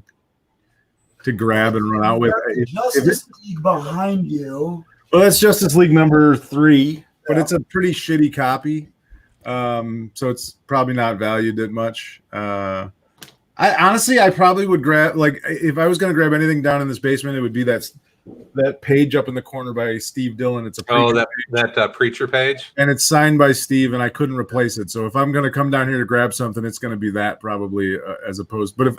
grab and run out with. Justice League behind you. Well, that's Justice League number 3, but it's a pretty shitty copy, so it's probably not valued that much. I honestly, I probably would grab, like, if I was going to grab anything down in this basement, it would be that page up in the corner by Steve Dillon. It's a that preacher page, and it's signed by Steve, and I couldn't replace it. So if I'm going to come down here to grab something, it's going to be that probably, as opposed. But if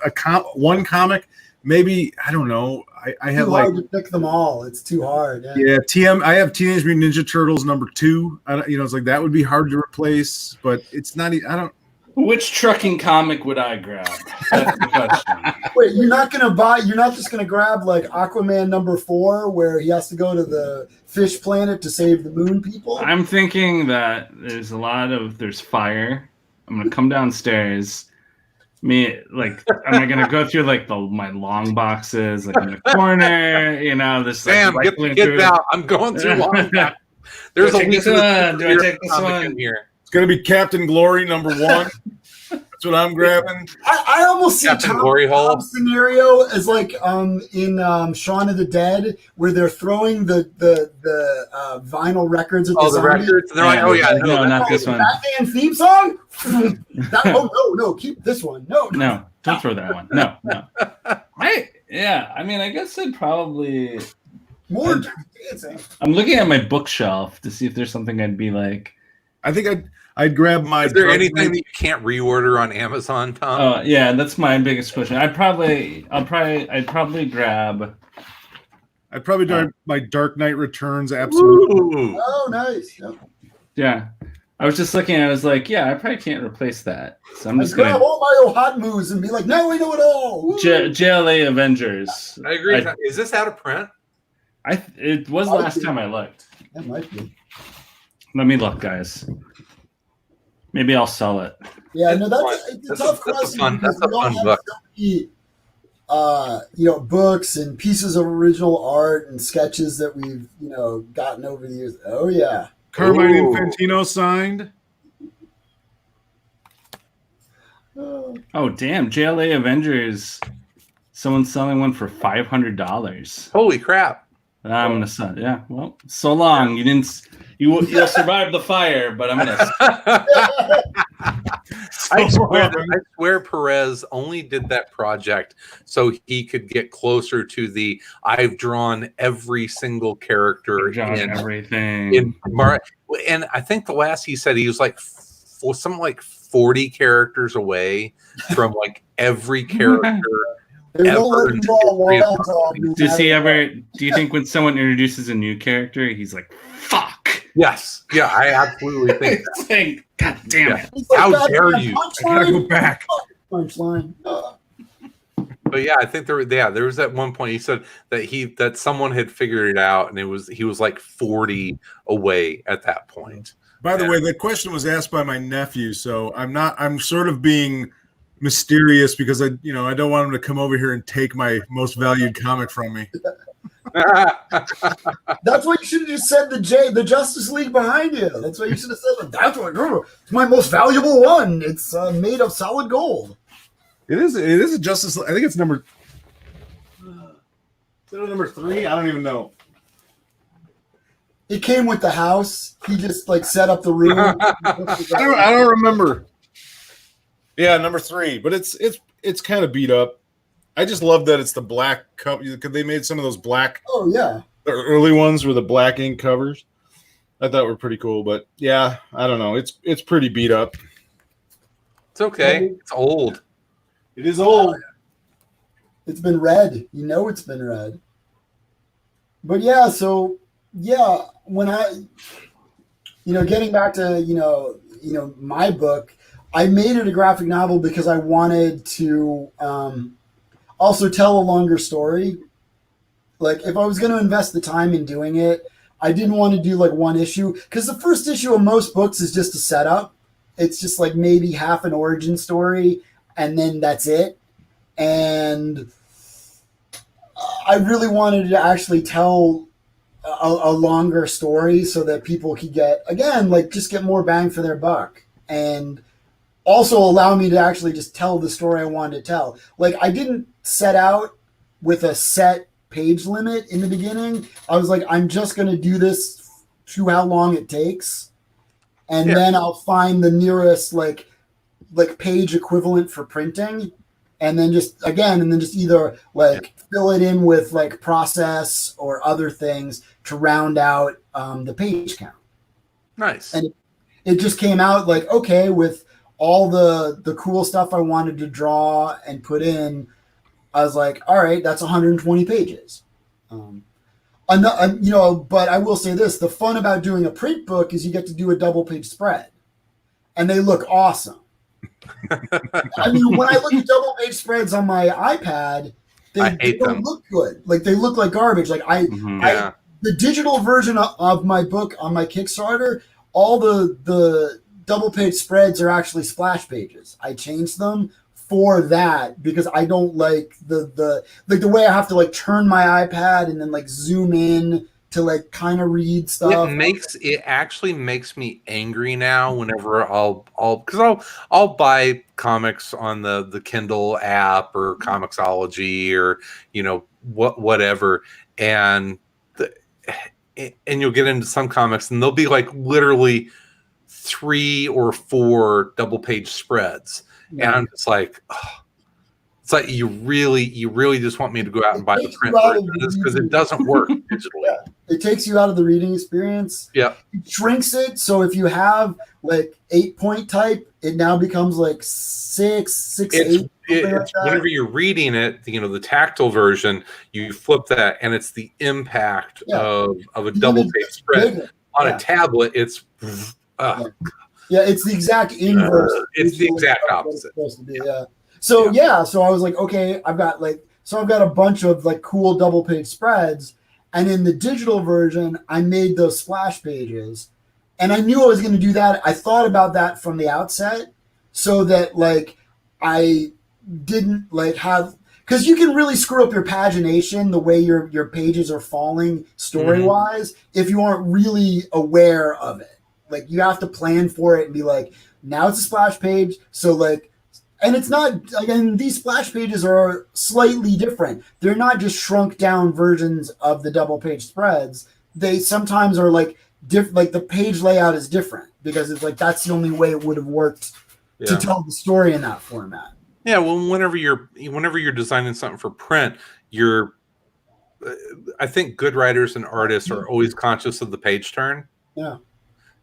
one comic, maybe, I don't know. I have like hard to pick them all. It's too hard. Yeah, I have Teenage Mutant Ninja Turtles number 2. It's like that would be hard to replace, but it's not. I don't. Which trucking comic would I grab? That's the question. Wait, you're not just gonna grab like Aquaman number 4, where he has to go to the fish planet to save the moon people? I'm thinking that there's fire. I'm gonna come downstairs. Am I gonna go through like my long boxes, like in the corner? This. Sam, get the kids out. I'm going through long boxes. There's a this one. Do I take this one in here? It's going to be Captain Glory number 1. That's what I'm grabbing. I almost see Captain Glory Hole scenario as like in Shaun of the Dead, where they're throwing the vinyl records at the zombie. Records. And they're like, oh yeah, no, not this one. Batman theme song. No, keep this one. No, don't throw that one. No. I guess I'd probably more dancing. I'm looking at my bookshelf to see if there's something I'd be like. I think I'd grab my. Is there anything that you can't reorder on Amazon, Tom? Oh yeah, that's my biggest question. I'd probably grab. I'd probably do my Dark Knight Returns. Absolutely. Ooh. Oh, nice. Yep. Yeah. I was just looking. I was like, yeah, I probably can't replace that. So I'm I just grab gonna all my hot moves and be like, now we know it all. Woo! JLA Avengers. I agree. Is this out of print? It was last time I looked. That might be. Let me look, guys. Maybe I'll sell it. Yeah, no, it's a tough question because we all have book. so many, books and pieces of original art and sketches that we've, gotten over the years. Oh yeah, Carmine Ooh. Infantino signed. Oh damn! JLA Avengers. Someone's selling one for $500. Holy crap! I'm gonna sell. Yeah. Well, so long. You didn't. You'll survive the fire, but I'm gonna. I swear Perez only did that project so he could get closer to the I've drawn every single character in everything. And I think the last he said he was like something like 40 characters away from like every character. Does he ever? Do you think when someone introduces a new character, he's like, "Fuck"? Yes. Yeah, I absolutely think that. Like, God damn it! Like, How dare you? I gotta go back. Punchline. But yeah, I think there was at one point he said that someone had figured it out, and he was like 40 away at that point. By the way, the question was asked by my nephew, so I'm sort of being mysterious because I don't want him to come over here and take my most valued comic from me. That's what you should have just said. The Justice League behind you. That's what you should have said. That's what it's my most valuable one. It's made of solid gold. It is a Justice League. I think it's number 3. I don't even know. It came with the house. He just set up the room. I don't remember. Yeah, number 3, but it's kind of beat up. I just love that it's the black cover because they made some of those black. Oh yeah, the early ones were the black ink covers. I thought were pretty cool, but yeah, I don't know. It's pretty beat up. It's okay. It's old. It is old. It's been read. It's been read. But yeah, so yeah, when I, getting back to my book. I made it a graphic novel because I wanted to also tell a longer story. Like, if I was going to invest the time in doing it, I didn't want to do one issue because the first issue of most books is just a setup. It's just maybe half an origin story and then that's it. And I really wanted to actually tell a longer story so that people could get more bang for their buck. And also allow me to actually just tell the story I wanted to tell. I didn't set out with a set page limit in the beginning. I was like, I'm just going to do this to how long it takes. And then I'll find the nearest page equivalent for printing. And then just either fill it in with process or other things to round out the page count. Nice. And it just came out okay, with all the cool stuff I wanted to draw and put in, I was like, all right, that's 120 pages. But I will say this, the fun about doing a print book is you get to do a double page spread and they look awesome. I mean, when I look at double page spreads on my iPad, they don't look good. They look like garbage. The digital version of my book on my Kickstarter, all the double page spreads are actually splash pages. I changed them for that because I don't like the way I have to turn my iPad and then zoom in to kind of read stuff. It actually makes me angry now whenever I'll buy comics on the Kindle app or Comixology or whatever, and you'll get into some comics and they'll be literally 3 or 4 double page spreads. And I'm just like, oh, It's like you really just want me to go out and buy the print version because it doesn't work digitally. Yeah. It takes you out of the reading experience. Yeah. It shrinks it. So if you have like 8-point type, it now becomes like 6, 8. Whenever you're reading it, the tactile version, you flip that, and it's the impact of a double page spread. On a tablet, it's it's the exact inverse. It's the exact opposite. It's supposed to be, So so I was like, okay, I've got a bunch of like cool double page spreads, and in the digital version, I made those splash pages, and I knew I was going to do that. I thought about that from the outset, so that like I didn't like have, because you can really screw up your pagination, the way your pages are falling story wise, if you aren't really aware of it. Like you have to plan for it and be like, now it's a splash page, so like. And it's not, again, these splash pages are slightly different. They're not just shrunk down versions of the double page spreads. They sometimes are like like the page layout is different because it's like that's the only way it would have worked to tell the story in that format. Yeah, well, whenever you're designing something for print, I think good writers and artists are always conscious of the page turn. Yeah.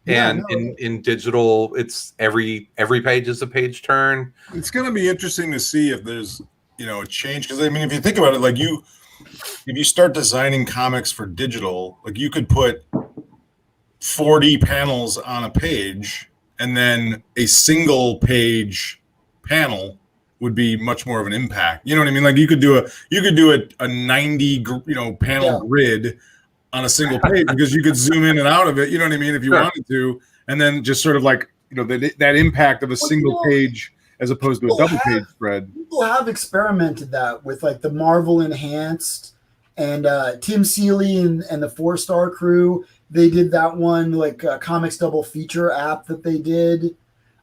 And in digital, it's every page is a page turn. It's going to be interesting to see if there's a change, because I mean, if you think about it, like if you start designing comics for digital, like you could put 40 panels on a page, and then a single page panel would be much more of an impact. You know what I mean? Like you could do a 90 panel grid on a single page, because you could zoom in and out of it, you know what I mean, if you wanted to, and then just sort of like that impact of a single page as opposed to a double page spread. People have experimented that with like the Marvel Enhanced, and Tim Seeley and the 4-Star Crew. They did that one like comics double feature app that they did.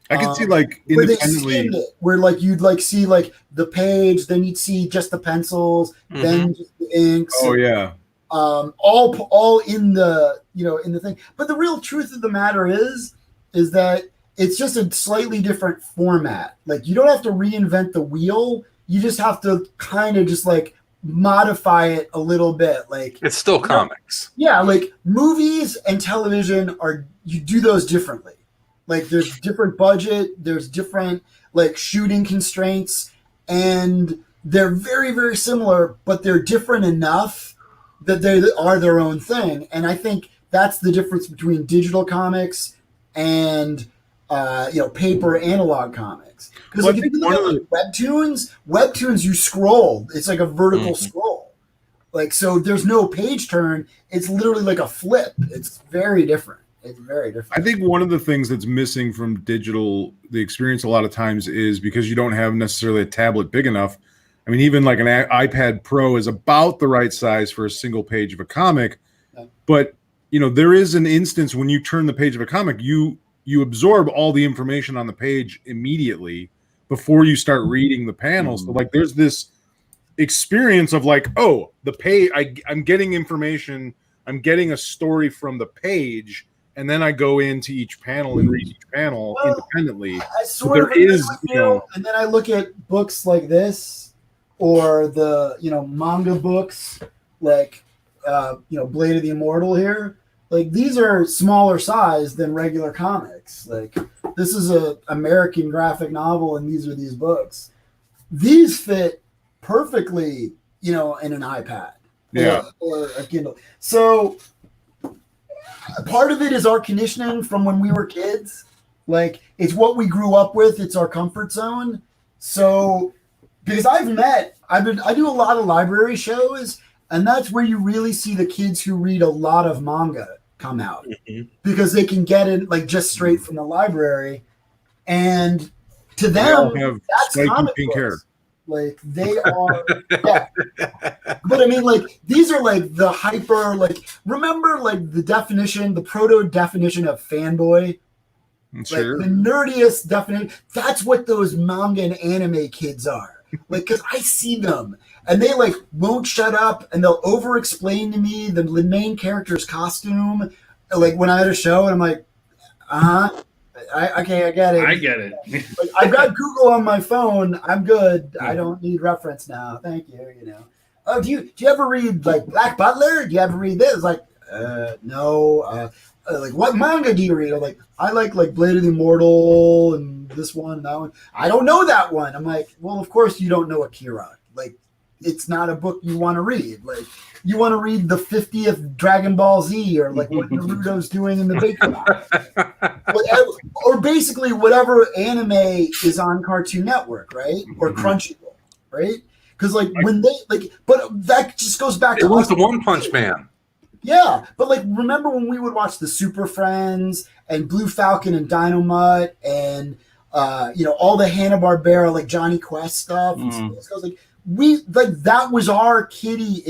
I could see like independently where like you'd like see like the page, then you'd see just the pencils, then just the inks. Oh yeah. All in the in the thing. But the real truth of the matter is that it's just a slightly different format. Like you don't have to reinvent the wheel. You just have to kind of just like modify it a little bit. Like it's still comics. Yeah, like movies and television you do those differently. Like there's different budget, there's different like shooting constraints, and they're very, very similar, but they're different enough that they are their own thing. And I think that's the difference between digital comics and paper analog comics. Because if you look at like webtoons you scroll. It's like a vertical scroll. Like so there's no page turn. It's literally like a flip. It's very different. It's very different. I think one of the things that's missing from digital, the experience a lot of times, is because you don't have necessarily a tablet big enough. I mean, even like an iPad Pro is about the right size for a single page of a comic. Yeah. But, there is an instance when you turn the page of a comic, you absorb all the information on the page immediately before you start reading the panels. So like there's this experience of like, oh, the page, I'm getting information, I'm getting a story from the page, and then I go into each panel and read each panel independently. So there is, and then I look at books like this, or the manga books like Blade of the Immortal here. Like these are smaller size than regular comics. Like this is a American graphic novel, and these are these books. These fit perfectly, in an iPad or a Kindle. So part of it is our conditioning from when we were kids. Like it's what we grew up with. It's our comfort zone. So because I do a lot of library shows, and that's where you really see the kids who read a lot of manga come out, because they can get it like just straight from the library, and to them that's comic books. Hair. Like they are, But I mean, like these are like the hyper, like remember like the proto definition of fanboy. Sure. Like the nerdiest definition. That's what those manga and anime kids are. Like, because I see them and they like won't shut up, and they'll over explain to me the main character's costume. Like when I'm at a show and I'm like, Okay, I get it. I get it. Like, I've got Google on my phone. I'm good. I don't need reference now. Thank you. You know. Oh, do you ever read like Black Butler? Do you ever read this? Like, no. Like, what manga do you read? I'm like, I like Blade of the Immortal and this one and that one. I don't know that one. I'm like, well, of course you don't know Akira. Like, it's not a book you want to read. Like, you want to read the 50th Dragon Ball Z or like what Naruto's doing in the Baker Box. Or basically whatever anime is on Cartoon Network, right? Or Crunchyroll, right? Because like when they like, but that just goes back to it was the One Punch Man. Yeah, but like remember when we would watch the Super Friends and Blue Falcon and Dynomutt and all the Hanna-Barbera like Johnny Quest stuff. And stuff. Like we like that was our kiddie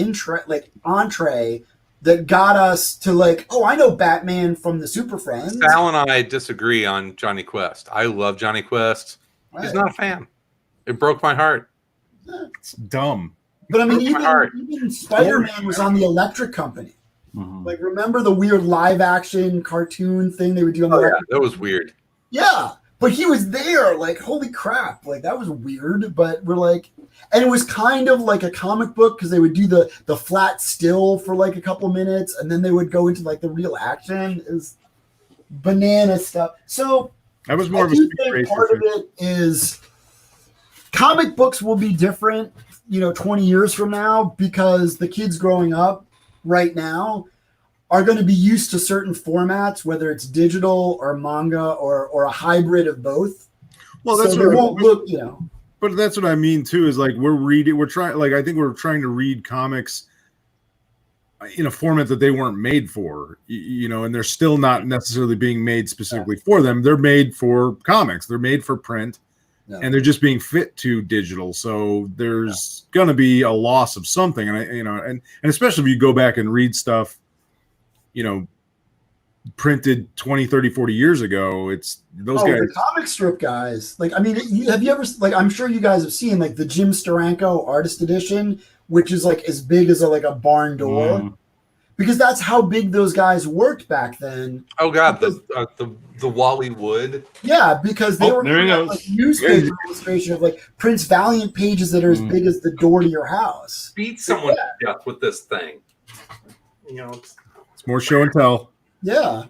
entree that got us to like, oh, I know Batman from the Super Friends. Sal and I disagree on Johnny Quest. I love Johnny Quest. Right. He's not a fan. It broke my heart. It's dumb. But I mean, even Spider-Man was on the Electric Company. Mm-hmm. Like, remember the weird live-action cartoon thing they would do on the Electric? Yeah, that was weird. Yeah, but he was there. Like, holy crap! Like, that was weird. But we're like, and it was kind of like a comic book because they would do the flat still for like a couple minutes, and then they would go into like the real action. Is banana stuff. So that was more I of a do speed think racer part of thing. it is comic books will be different, 20 years from now because the kids growing up right now are going to be used to certain formats, whether it's digital or manga or a hybrid of both. Well, that's so they what won't look, But that's what I mean too. Is like we're trying to read comics in a format that they weren't made for, and they're still not necessarily being made specifically for them. They're made for comics. They're made for print. And they're just being fit to digital, so there's gonna be a loss of something, and especially if you go back and read stuff, printed 20, 30, 40 years ago. It's those guys. The comic strip guys. Like, I mean, have you ever like? I'm sure you guys have seen like the Jim Steranko Artist Edition, which is like as big as a barn door. Because that's how big those guys worked back then. Oh God, the Wally Wood. Yeah, because they were there he goes. like newspaper illustration of like Prince Valiant pages that are as big as the door to your house. Beat someone to death with this thing. It's more show and tell. Yeah.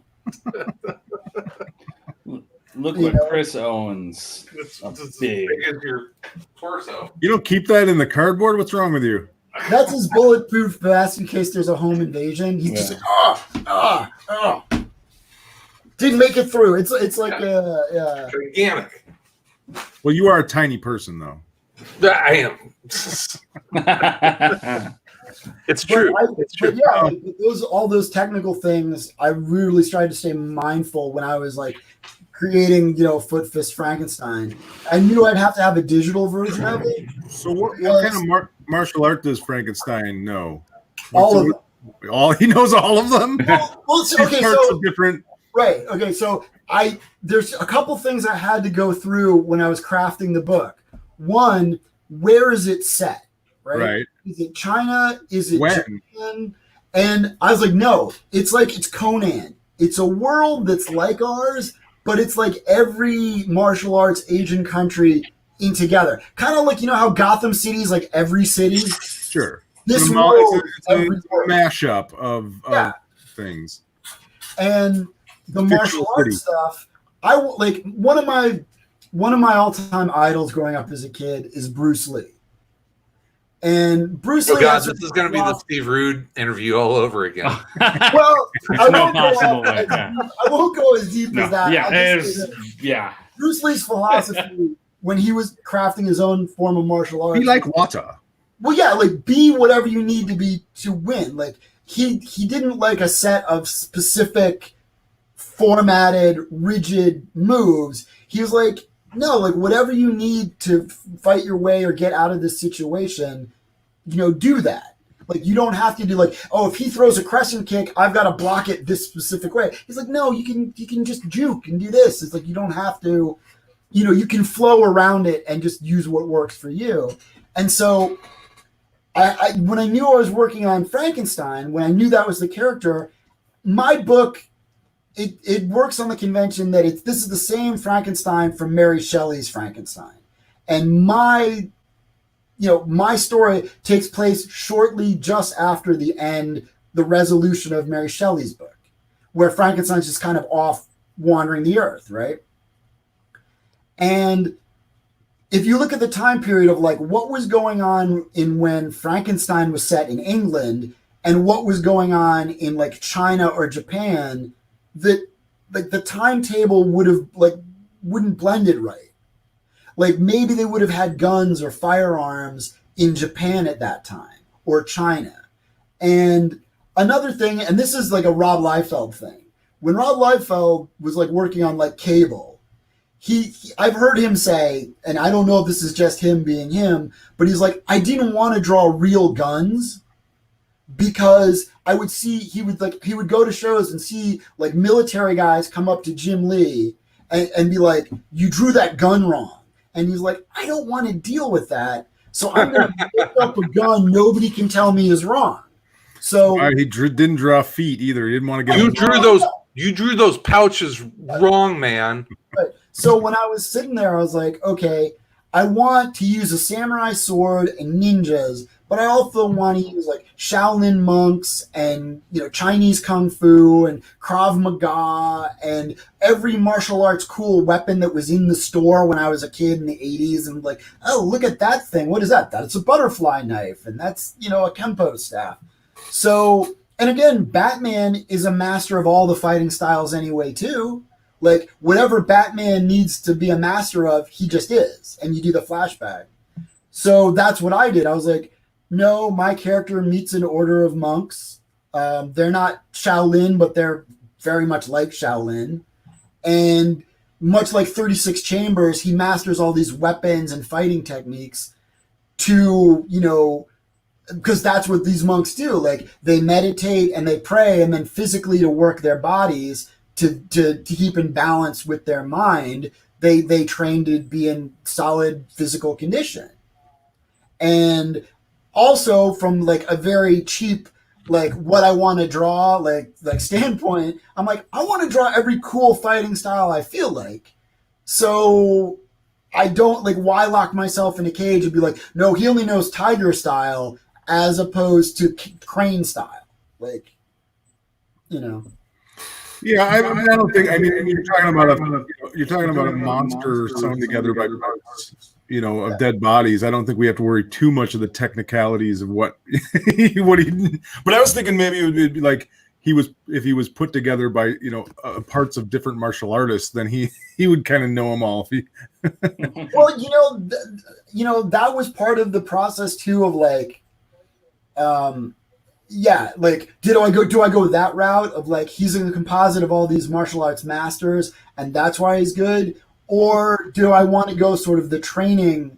Look what Chris owns. It's as big as your torso. You don't keep that in the cardboard? What's wrong with you? That's his bulletproof vest in case there's a home invasion. He's just like, didn't make it through. It's like gigantic. Well, you are a tiny person, though. I am. It's true. It's true. But yeah, like, all those technical things, I really tried to stay mindful when I was like creating, Foot Fist Frankenstein. I knew I'd have to have a digital version of it. So what kind of martial art does Frankenstein know? All of them. He knows all of them? Different. Right. Okay. So there's a couple things I had to go through when I was crafting the book. One, where is it set? Right. Is it China? Is it Japan? And I was like, no, it's Conan. It's a world that's like ours, but it's like every martial arts Asian country in together. Kind of like, how Gotham City is like every city? Sure. This world it's a mashup of things. And the martial arts stuff, I like one of my all-time idols growing up as a kid is Bruce Lee. And Bruce Lee. Oh God, this is going to be the Steve Rude interview all over again. Well, I won't go as deep as that. Yeah, Bruce Lee's philosophy when he was crafting his own form of martial arts. Be like water. Well, yeah, like be whatever you need to be to win. Like he didn't like a set of specific, formatted, rigid moves. He was like, no, like whatever you need to fight your way or get out of this situation, do that. Like you don't have to do like, oh, if he throws a crescent kick, I've got to block it this specific way. He's like, no, you can just juke and do this. It's like you don't have to, you can flow around it and just use what works for you. And so I when I knew I was working on Frankenstein, when I knew that was the character, my book it works on the convention that this is the same Frankenstein from Mary Shelley's Frankenstein, and my story takes place shortly just after the resolution of Mary Shelley's book, where Frankenstein's just kind of off wandering the earth, right? And if you look at the time period of like what was going on in when Frankenstein was set in England and what was going on in like China or Japan, that like the timetable wouldn't blend it right. Like maybe they would have had guns or firearms in Japan at that time or China. And another thing, and this is like a Rob Liefeld thing. When Rob Liefeld was like working on like Cable, I've heard him say, and I don't know if this is just him being him, but he's like, I didn't want to draw real guns because I would see he would go to shows and see like military guys come up to Jim Lee and be like, you drew that gun wrong. And he's like, I don't want to deal with that. So I'm going to pick up a gun nobody can tell me is wrong. So he didn't draw feet either. He didn't want to get. You drew those pouches wrong, man. Right. So when I was sitting there, I was like, okay, I want to use a samurai sword and ninjas, but I also want to use like Shaolin monks and Chinese kung fu and Krav Maga and every martial arts cool weapon that was in the store when I was a kid in the 80s. And like, oh, look at that thing. What is that? That's a butterfly knife, and that's a Kempo staff. So, and again, Batman is a master of all the fighting styles anyway, too. Like, whatever Batman needs to be a master of, he just is. And you do the flashback. So that's what I did. I was like, no, my character meets an order of monks. They're not Shaolin, but they're very much like Shaolin. And much like 36 Chambers, he masters all these weapons and fighting techniques to, because that's what these monks do. Like, they meditate and they pray, and then physically to work their bodies to keep in balance with their mind, they train to be in solid physical condition. And also from like a very cheap, like what I want to draw, like standpoint, I'm like, I want to draw every cool fighting style I feel like. So I don't like, why lock myself in a cage and be like, no, he only knows tiger style as opposed to crane style. Like, Yeah, I don't think. I mean, you're talking about a monster sewn together by parts, of dead bodies. I don't think we have to worry too much of the technicalities of what what he. But I was thinking maybe it would be like if he was put together by parts of different martial artists, then he would kind of know them all. Well, that was part of the process too of like, yeah, like, do I go that route of like he's a composite of all these martial arts masters and that's why he's good, or do I want to go sort of the training,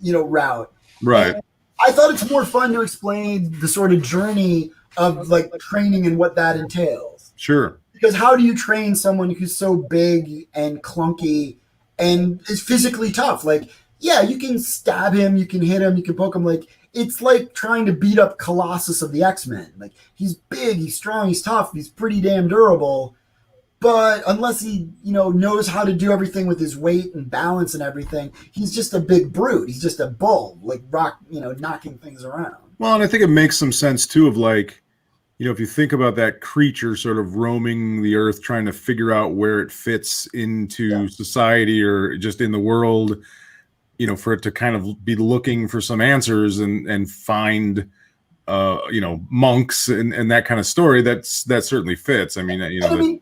route? Right. And I thought it's more fun to explain the sort of journey of like training and what that entails. Sure. Because how do you train someone who's so big and clunky and is physically tough? Like, yeah, you can stab him, you can hit him, you can poke him. Like, it's like trying to beat up Colossus of the X-Men. Like, he's big, he's strong, he's tough, he's pretty damn durable. But unless he, knows how to do everything with his weight and balance and everything, he's just a big brute. He's just a bull, like knocking things around. Well, and I think it makes some sense too of like, if you think about that creature sort of roaming the earth, trying to figure out where it fits into society or just in the world, for it to kind of be looking for some answers and find, monks and that kind of story, that certainly fits. I mean,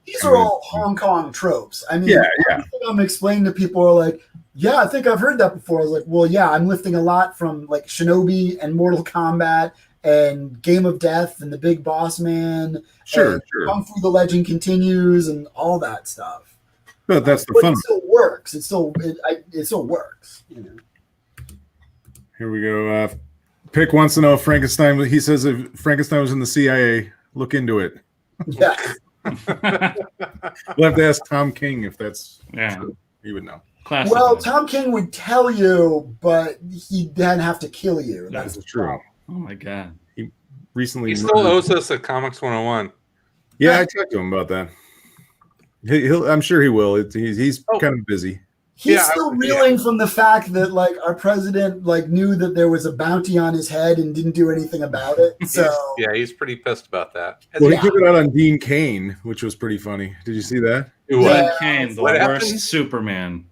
these are all Hong Kong tropes. I mean, yeah. I'm explaining to people are like, yeah, I think I've heard that before. I was like, well, yeah, I'm lifting a lot from like Shinobi and Mortal Kombat and Game of Death and The Big Boss Man. Sure. Kung Fu: The Legend Continues and all that stuff. But that's the fun. It still works. It still works. Here we go. Pick wants to know if Frankenstein. He says if Frankenstein was in the CIA, look into it. Yeah. We'll have to ask Tom King if that's true. He would know. Classic. Well, Tom King would tell you, but he'd then have to kill you. That's true. Oh my god. He recently still owes us a Comics 101. Yeah, I talked to him about that. I'm sure he will. He's Oh. kind of busy. He's Yeah, still reeling from the fact that like our president like knew that there was a bounty on his head and didn't do anything about it. So he's pretty pissed about that. Well, he Yeah. took it out on Dean Cain, which was pretty funny. Did you see that? What? Yeah. Kane, the What worst happened? Superman.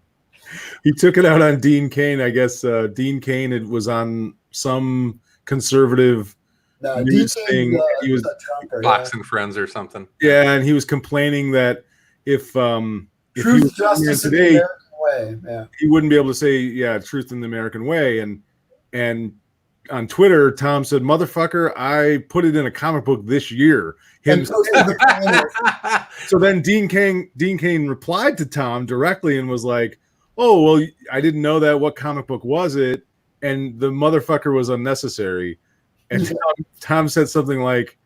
He took it out on Dean Cain. I guess Dean Cain it was on some conservative no, news DK's thing. He was a Trumper. Fox and Friends or something. yeah, and he was complaining that if he Truth, was justice, and the today, American way. Yeah. he wouldn't be able to say truth in the American way. And on Twitter, Tom said, "Motherfucker, I put it in a comic book this year." And posted the panel. So then Dean Cain replied to Tom directly and was like, "Oh, well, I didn't know that. What comic book was it?" And the motherfucker was unnecessary. And Tom said something like,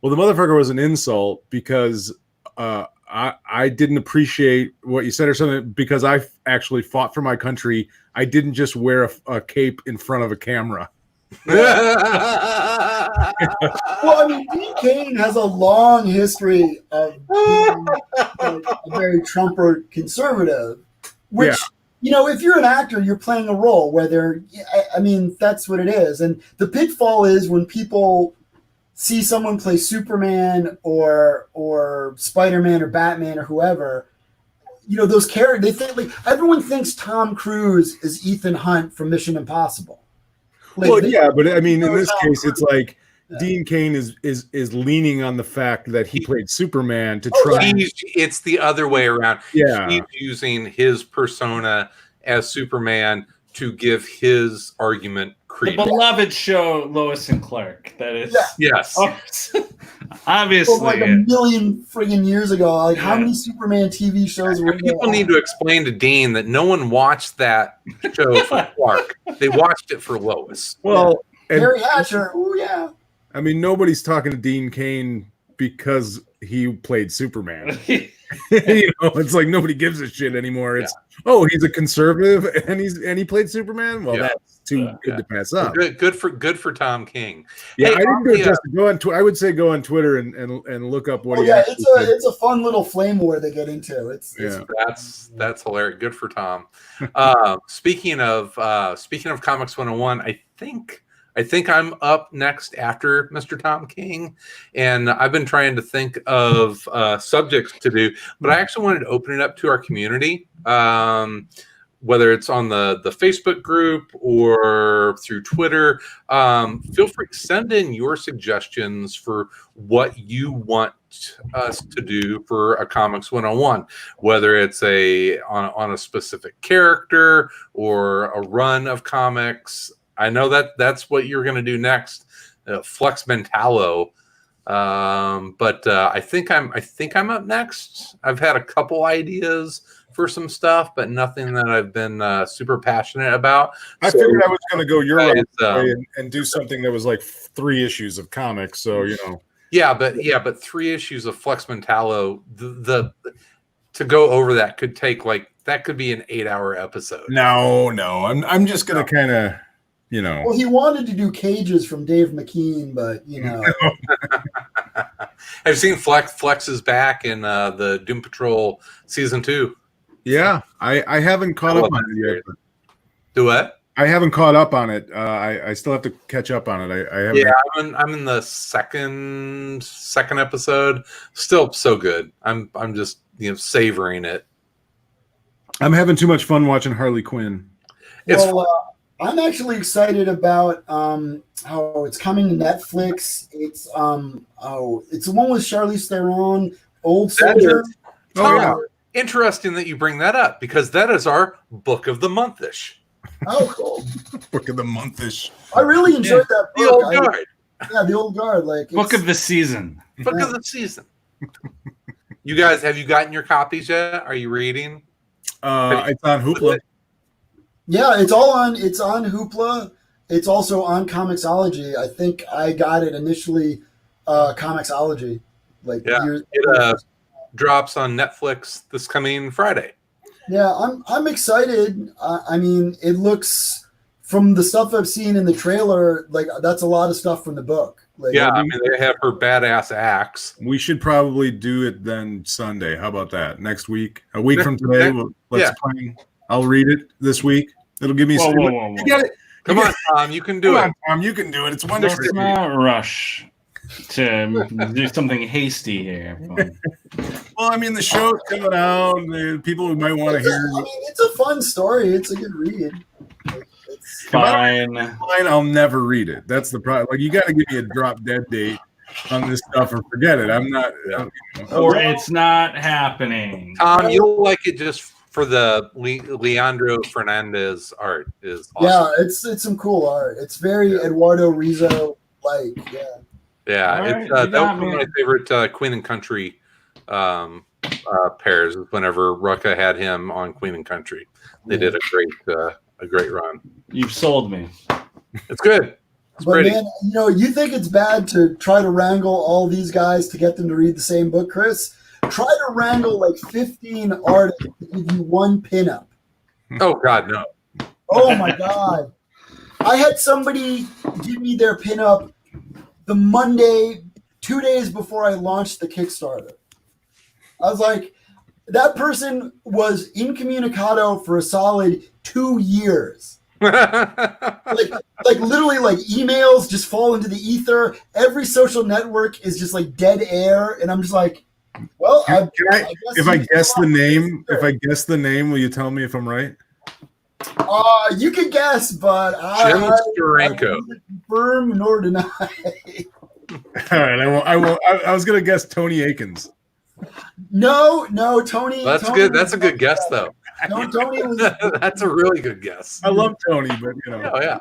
"Well, the motherfucker was an insult because I didn't appreciate what you said or something because I actually fought for my country. I didn't just wear a cape in front of a camera." Well, I mean, Dean Cain has a long history of being like, a very Trumper conservative, which, if you're an actor, you're playing a role, whether, I mean, that's what it is. And the pitfall is when people see someone play Superman or Spider-Man or Batman or whoever, those characters, they think, like, everyone thinks Tom Cruise is Ethan Hunt from Mission Impossible. Like, but I mean, in this case, it's like Yeah. Dean Cain is leaning on the fact that he played Superman to Oh, try. It's the other way around. Yeah. He's using his persona as Superman to give his argument The credence. beloved show Lois and Clark. That is Yes. obviously. Like a million friggin' years ago. Like, how many Superman TV shows were there? People need to explain to Dean that no one watched that show for Clark. They watched it for Lois. Well, and, Harry Hatcher. Oh yeah. I mean, nobody's talking to Dean Cain because he played Superman. It's like nobody gives a shit anymore. It's he's a conservative and he played Superman. Well, that's too good to pass up. Good for Tom King. Yeah, Hey, I didn't do it justice. Go on. I would say go on Twitter and look up what he. Actually said. It's a fun little flame war they get into. It's That's hilarious. Good for Tom. Speaking of Comics 101, I think I'm up next after Mr. Tom King, and I've been trying to think of subjects to do, but I actually wanted to open it up to our community, whether it's on the Facebook group or through Twitter. Feel free to send in your suggestions for what you want us to do for a Comics 101, whether it's on a specific character or a run of comics. I know that's what you're going to do next, Flex Mentalo. But I think I'm up next. I've had a couple ideas for some stuff, but nothing that I've been super passionate about. I figured I was going to go your way guys, and do something that was like 3 issues of comics. So Yeah, but 3 issues of Flex Mentalo, the to go over that could take that could be an 8-hour episode. No, I'm just going to kind of. Well, he wanted to do Cages from Dave McKean, but I've seen Flex is back in the Doom Patrol season 2. Yeah, I haven't caught up on it yet. Do what? I haven't caught up on it. I still have to catch up on it. I haven't. Yeah, I'm in the second episode. Still so good. I'm just savoring it. I'm having too much fun watching Harley Quinn. I'm actually excited about how it's coming to Netflix. It's it's the one with Charlize Theron, Old Soldier. Interesting that you bring that up because that is our book of the month-ish. Oh, cool! Book of the month-ish. I really enjoyed that book. The Old Guard. The Old Guard. Book of the season. Book of the season. You guys, have you gotten your copies yet? Are you reading? It's on Hoopla. Yeah, it's on Hoopla. It's also on Comixology. I think I got it initially Comixology. It drops on Netflix this coming Friday. Yeah, I'm excited. I mean, it looks from the stuff I've seen in the trailer like that's a lot of stuff from the book. Like, Yeah, I mean they have her badass axe. We should probably do it then Sunday. How about that? Next week, a week from today, let's plan. I'll read it this week. It'll give me. Whoa. You get it. Come on, Tom, you can do it. Tom, you can do it. It's wonderful. Let's not rush to do something hasty here. Well, I mean, the show's coming out. And people who might want to hear. I mean, it's a fun story. It's a good read. Fine. I'll never read it. That's the problem. Like, you got to give me a drop dead date on this stuff or forget it. I'm not. Or it's not happening. Tom, you'll like it just for the Leandro Fernandez art. Is awesome. Yeah, it's some cool art. It's very Eduardo Rizzo like. Yeah, All it's right, that was one of my favorite Queen and Country pairs. Whenever Rucka had him on Queen and Country, they did a great run. You've sold me. It's good. It's But pretty. man, you think it's bad to try to wrangle all these guys to get them to read the same book, Chris? Try to wrangle like 15 artists to give you one pinup. Oh God, no. Oh my God. I had somebody give me their pinup the Monday, 2 days before I launched the Kickstarter. I was like, that person was incommunicado for a solid 2 years. like literally, like emails just fall into the ether. Every social network is just like dead air, and I'm just like, well, if I guess the name, will you tell me if I'm right? You can guess, but I Steranko. neither confirm nor deny. All right, I won't. I was gonna guess Tony Akins. No, Tony. That's Tony good. That's a good guess, though. No, Tony was. That's a really good guess. I love Tony, but Oh yeah.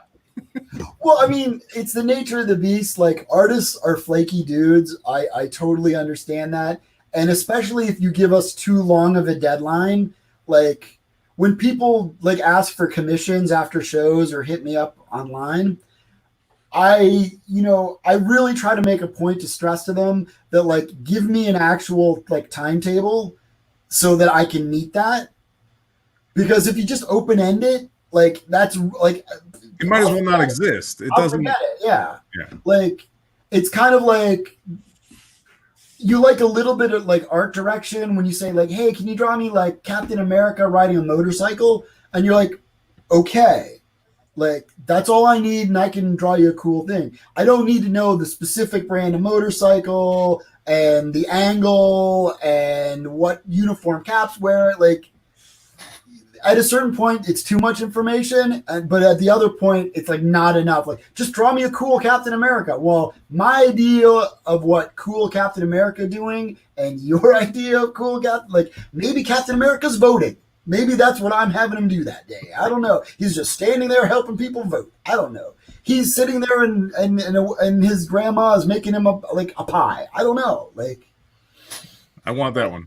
Well, I mean, it's the nature of the beast. Like, artists are flaky dudes. I totally understand that, and especially if you give us too long of a deadline. Like, when people like ask for commissions after shows or hit me up online, I really try to make a point to stress to them that, like, give me an actual like timetable so that I can meet that. Because if you just open-end it, like, that's like, it might as well not exist. It doesn't. Forget it. Yeah. Like, it's kind of like you like a little bit of like art direction when you say like, hey, can you draw me like Captain America riding a motorcycle? And you're like, okay. Like, that's all I need, and I can draw you a cool thing. I don't need to know the specific brand of motorcycle and the angle and what uniform Caps wear. Like, at a certain point, it's too much information, but at the other point, it's like not enough. Like, just draw me a cool Captain America. Well, my idea of what cool Captain America doing and your idea of cool Captain, like, maybe Captain America's voting. Maybe that's what I'm having him do that day. I don't know. He's just standing there helping people vote. I don't know. He's sitting there and his grandma is making him a pie. I don't know. Like, I want that one.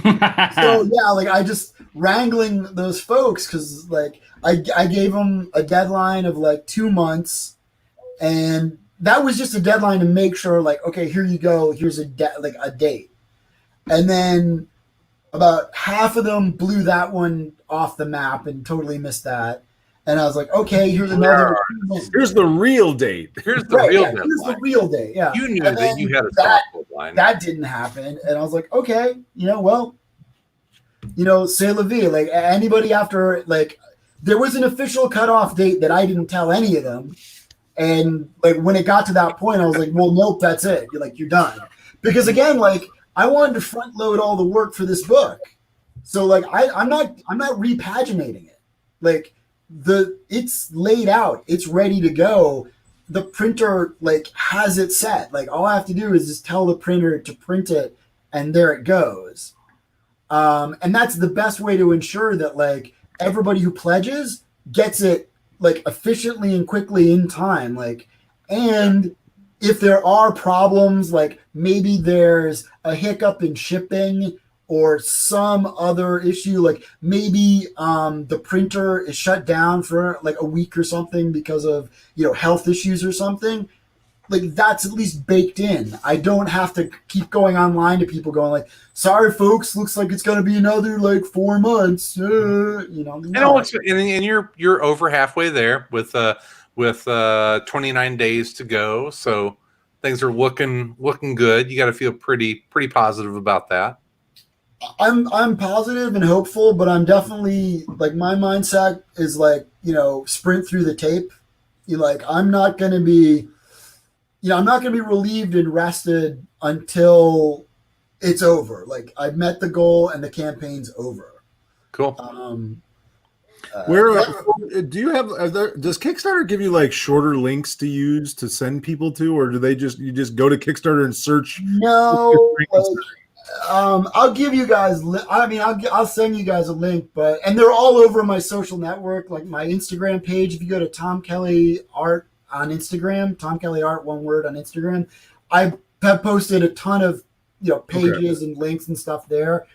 so yeah, like, I just wrangling those folks because like I gave them a deadline of like 2 months, and that was just a deadline to make sure like, okay, here you go. Here's a date, and then about half of them blew that one off the map and totally missed that. And I was like, okay, here's another. Here's the real date. Here's the real deadline. Here's the real date. Yeah. You knew that you had a soft deadline. That didn't happen. And I was like, okay, c'est la vie. Like, anybody after, like, there was an official cutoff date that I didn't tell any of them. And like, when it got to that point, I was like, well, nope, that's it. You're done. Because again, like, I wanted to front load all the work for this book. So like, I'm not repaginating it. Like, it's laid out, it's ready to go. The printer like has it set. Like, all I have to do is just tell the printer to print it, and there it goes. And that's the best way to ensure that like everybody who pledges gets it like efficiently and quickly in time. Like, and if there are problems, like maybe there's a hiccup in shipping or some other issue, like maybe the printer is shut down for like a week or something because of health issues or something, like, that's at least baked in. I don't have to keep going online to people going like, sorry folks, looks like it's going to be another like 4 months. No. And you're over halfway there with 29 days to go. So things are looking good. You got to feel pretty positive about that. I'm positive and hopeful, but I'm definitely like my mindset is like, sprint through the tape. I'm not going to be, I'm not going to be relieved and rested until it's over. Like I've met the goal and the campaign's over. Cool. Where do you have? Does Kickstarter give you like shorter links to use to send people to, or do they you just go to Kickstarter and search? No, I'll give you guys. I'll send you guys a link, and they're all over my social network, like my Instagram page. If you go to Tom Kelly Art on Instagram, Tom Kelly Art, one word on Instagram, I have posted a ton of pages and links and stuff there.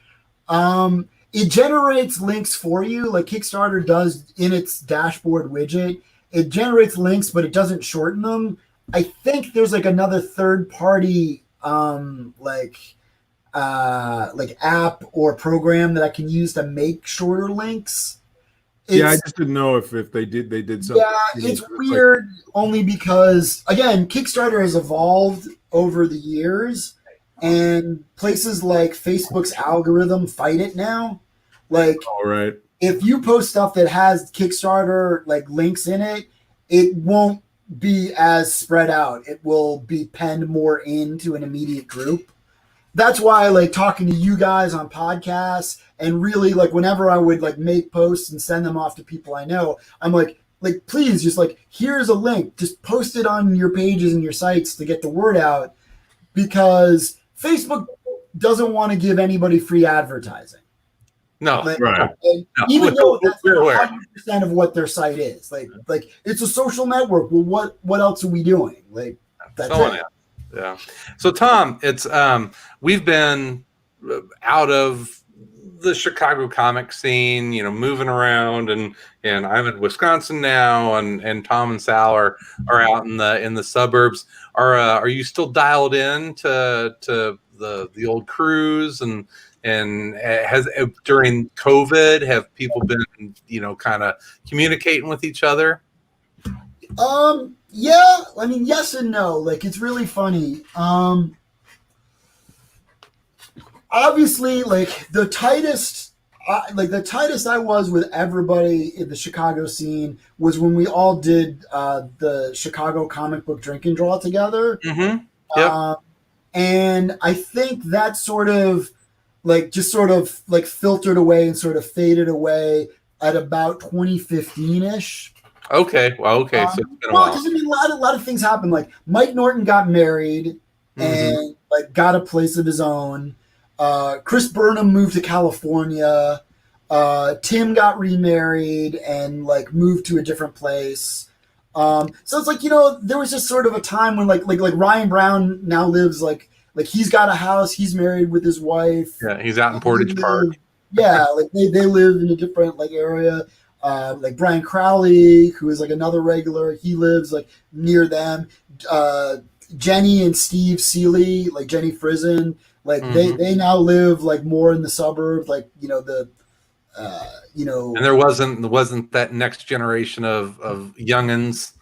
It generates links for you, like Kickstarter does in its dashboard widget. It generates links, but it doesn't shorten them. I think there's like another third party app or program that I can use to make shorter links. I just didn't know if they did something. Yeah, it's weird only because again, Kickstarter has evolved over the years. And places like Facebook's algorithm fight it now. Like, all right, if you post stuff that has Kickstarter like links in it, it won't be as spread out. It will be penned more into an immediate group. That's why I like talking to you guys on podcasts, and really like whenever I would like make posts and send them off to people I know, I'm like please just like here's a link, just post it on your pages and your sites to get the word out, because Facebook doesn't want to give anybody free advertising. No, right. Even though that's 100% of what their site is. Like it's a social network. Well, what else are we doing? Like that's it. Yeah. So Tom, it's we've been out of the Chicago comic scene, moving around, and I'm in Wisconsin now, and Tom and Sal are out in the suburbs. Are you still dialed in to the old crews, and has during COVID have people been kind of communicating with each other? Yeah, I mean yes and no. Like it's really funny. Obviously, like the tightest I was with everybody in the Chicago scene was when we all did the Chicago comic book drink and draw together. Mm-hmm. Yep. And I think that sort of filtered away and sort of faded away at about 2015-ish. Okay. Well, okay. So it's been a while. Because I mean, a lot of things happened. Like Mike Norton got married and like got a place of his own. Chris Burnham moved to California. Tim got remarried and like moved to a different place. So it's like, there was just sort of a time when like Ryan Brown now lives like he's got a house, he's married with his wife. Yeah, he's out in Portage Park. Yeah, like they live in a different like area. Like Brian Crowley, who is like another regular, he lives like near them. Jenny and Steve Seeley, like Jenny Frizen, like they now live like more in the suburbs, like and there wasn't that next generation of youngins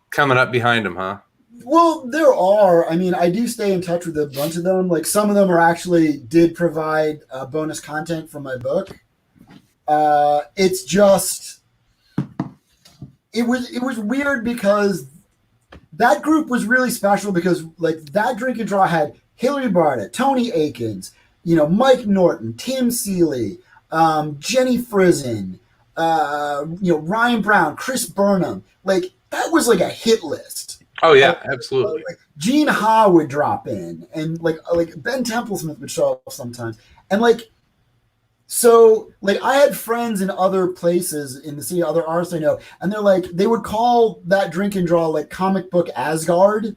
coming up behind him, huh? Well, there are. I mean, I do stay in touch with a bunch of them. Like some of them did provide bonus content for my book. It's just it was weird because that group was really special because like that drink and draw had Hillary Barta, Tony Akins, Mike Norton, Tim Seeley, Jenny Frizen, Ryan Brown, Chris Burnham. Like that was like a hit list. Oh yeah, absolutely. Like Gene Ha would drop in, and like Ben Templesmith would show up sometimes, and like. So, like, I had friends in other places in the city, other artists I know, and they're like, they would call that drink and draw like comic book Asgard,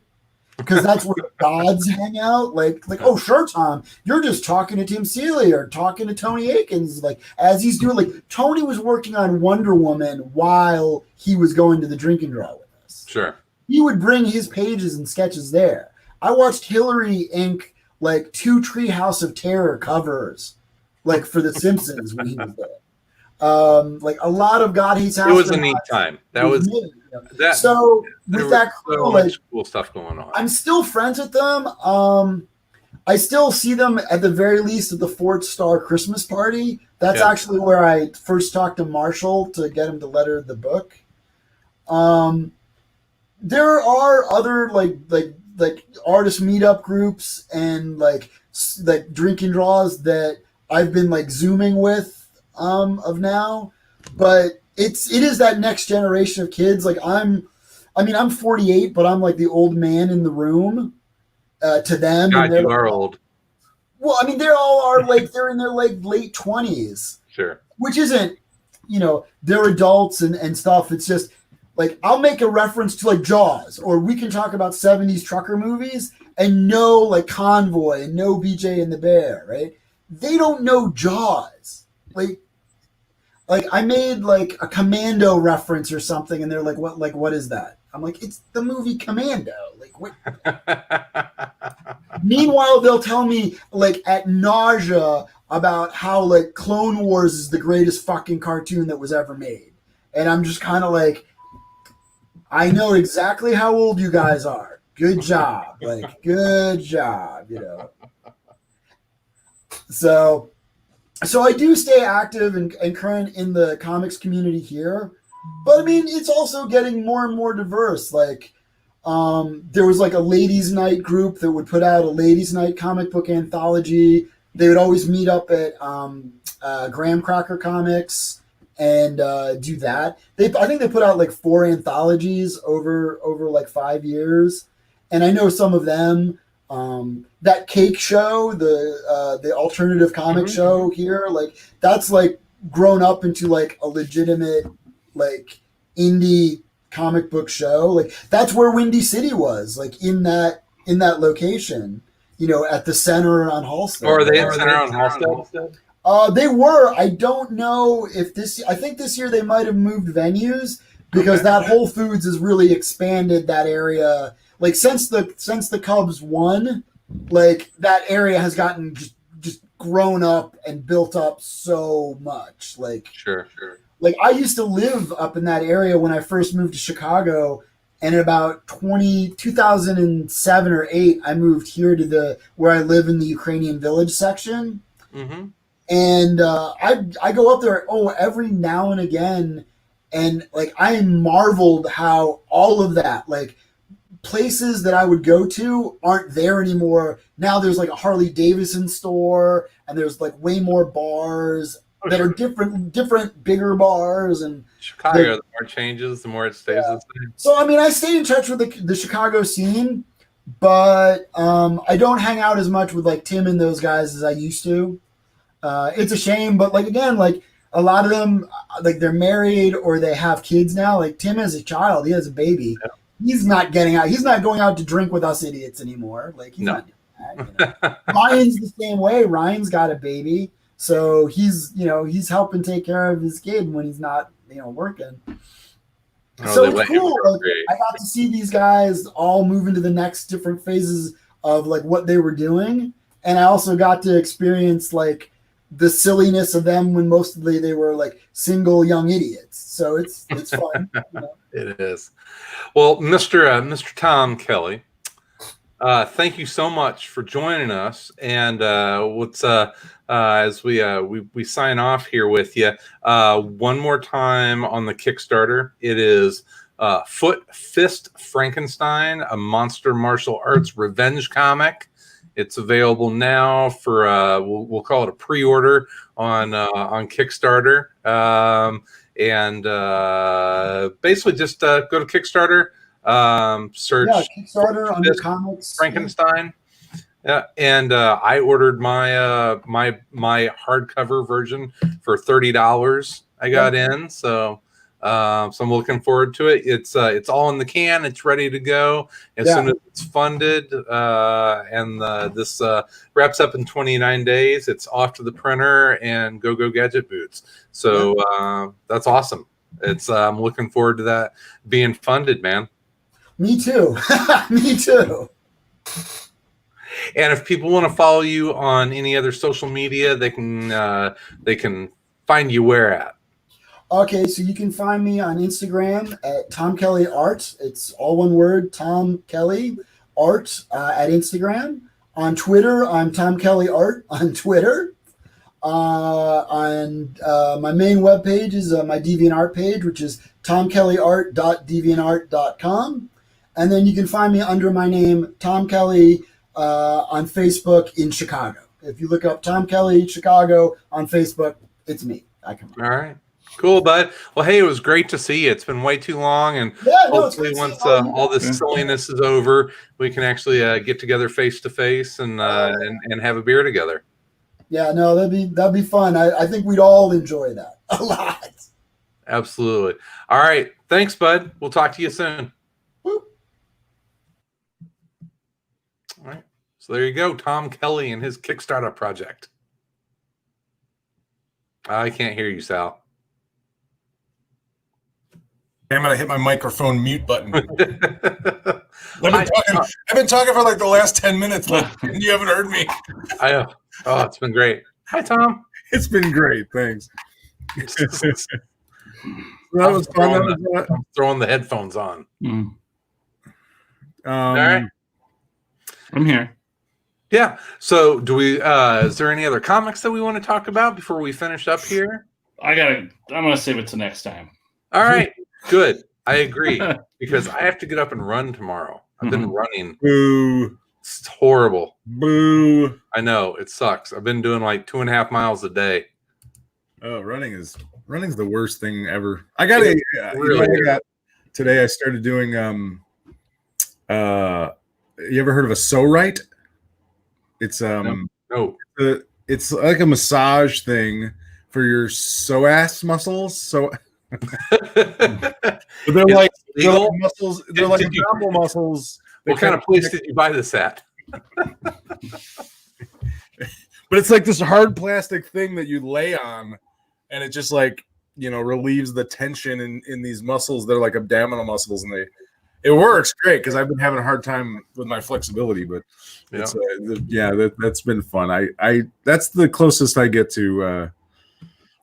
because that's where gods hang out. Like, oh, sure, Tom, you're just talking to Tim Seeley or talking to Tony Akins. Like, as he's doing, like, Tony was working on Wonder Woman while he was going to the drink and draw with us. Sure. He would bring his pages and sketches there. I watched Hillary ink, like, 2 Treehouse of Terror covers. Like for The Simpsons when he was there. Like a lot of God Hates House. It was a neat time. That was That So there with was that crew, so like, much cool stuff going on. I'm still friends with them. I still see them at the very least at the Fort Star Christmas party. That's Yeah. actually where I first talked to Marshall to get him to letter the book. There are other like artist meetup groups and like drinking draws that I've been like zooming with of now, but it is that next generation of kids. Like I'm 48, but I'm like the old man in the room to them, God, and they're you like, are old. well, I mean, they all are like they're in their like late 20s, Sure. which isn't, they're adults and stuff. It's just like I'll make a reference to like Jaws, or we can talk about 70s trucker movies and know like Convoy and know BJ and the Bear, right? They don't know Jaws. Like I made like a Commando reference or something, and they're like, what is that? I'm like, it's the movie Commando. Like what? Meanwhile, they'll tell me like at nausea about how like Clone Wars is the greatest fucking cartoon that was ever made. And I'm just kind of like, I know exactly how old you guys are. Good job. Like, good job, So I do stay active and current in the comics community here. But I mean, it's also getting more and more diverse. Like, there was like a ladies' night group that would put out a ladies' night comic book anthology. They would always meet up at Graham Cracker Comics and do that. I think they put out like 4 anthologies over like 5 years, and I know some of them. That cake show, the alternative comic show here, like that's like grown up into like a legitimate like indie comic book show. Like that's where Windy City was, like in that location, at the center on Halstead. Or are they in center on Halstead? They were. I don't know if I think this year they might have moved venues because that Whole Foods has really expanded that area. Like since the Cubs won, like that area has gotten just grown up and built up so much. Like Sure. Like I used to live up in that area when I first moved to Chicago, and in about 2007 or 8, I moved here to where I live in the Ukrainian Village section. Mm-hmm. And I go up there every now and again, and like I marveled how all of that, like places that I would go to aren't there anymore. Now there's like a Harley Davidson store, and there's like way more bars that are different bigger bars. And Chicago, the more it changes, the more it stays the same. So I mean, I stay in touch with the Chicago scene, but I don't hang out as much with like Tim and those guys as I used to. It's a shame, but like again, like a lot of them, like they're married or they have kids now. Like Tim has a child, he has a baby. Yeah. He's not getting out. He's not going out to drink with us idiots anymore. Like he's not doing that. Ryan's the same way. Ryan's got a baby, so he's helping take care of his kid when he's not working. So it's cool. Like, I got to see these guys all move into the next different phases of like what they were doing, and I also got to experience like the silliness of them when mostly they were like single young idiots. So it's fun. It is. Well, Mr. Tom Kelly, thank you so much for joining us. And as we sign off here with you, one more time on the Kickstarter, it is Foot Fist Frankenstein, a monster martial arts revenge comic. It's available now for we'll call it a pre-order on Kickstarter. And basically just go to Kickstarter, search Kickstarter under comics Frankenstein. Yeah, and I ordered my my hardcover version for $30. I got in, so I'm looking forward to it. It's all in the can. It's ready to go as soon as it's funded. And this wraps up in 29 days. It's off to the printer and go gadget boots. So that's awesome. I'm looking forward to that being funded, man. Me too. Me too. And if people want to follow you on any other social media, they can find you where at? Okay, so you can find me on Instagram at Tom Kelly Art. It's all one word, Tom Kelly Art at Instagram. On Twitter, I'm Tom Kelly Art on Twitter. On my main webpage is my DeviantArt page, which is tomkellyart.deviantart.com. And then you can find me under my name, Tom Kelly, on Facebook in Chicago. If you look up Tom Kelly Chicago on Facebook, it's me. I come up. All right. Cool, bud. Well, hey, it was great to see you. It's been way too long, and hopefully once all this silliness is over, we can actually get together face to face and have a beer together. Yeah, no, that'd be fun. I think we'd all enjoy that a lot. Absolutely. All right. Thanks, bud. We'll talk to you soon. Woo. All right. So there you go, Tom Kelly and his Kickstarter project. I can't hear you, Sal. I'm gonna hit my microphone mute button. I've been talking for like the last 10 minutes, and you haven't heard me. I know. Oh, it's been great. Hi, Tom. It's been great. Thanks. That was fun. I'm throwing the headphones on. All right. I'm here. Yeah. So do we is there any other comics that we want to talk about before we finish up here? I'm gonna save it to next time. All right. Good. I agree. Because I have to get up and run tomorrow. I've been running. Boo. It's horrible. Boo. I know. It sucks. I've been doing like 2.5 miles a day. Oh, running's the worst thing ever. Today I started doing you ever heard of a sew right? It's no. It's like a massage thing for your psoas muscles. So they're like muscles. They're like abdominal muscles. What kind of place did you buy this at? But it's like this hard plastic thing that you lay on, and it just like relieves the tension in these muscles. They're like abdominal muscles, and it works great because I've been having a hard time with my flexibility. But it's that's been fun. I that's the closest I get to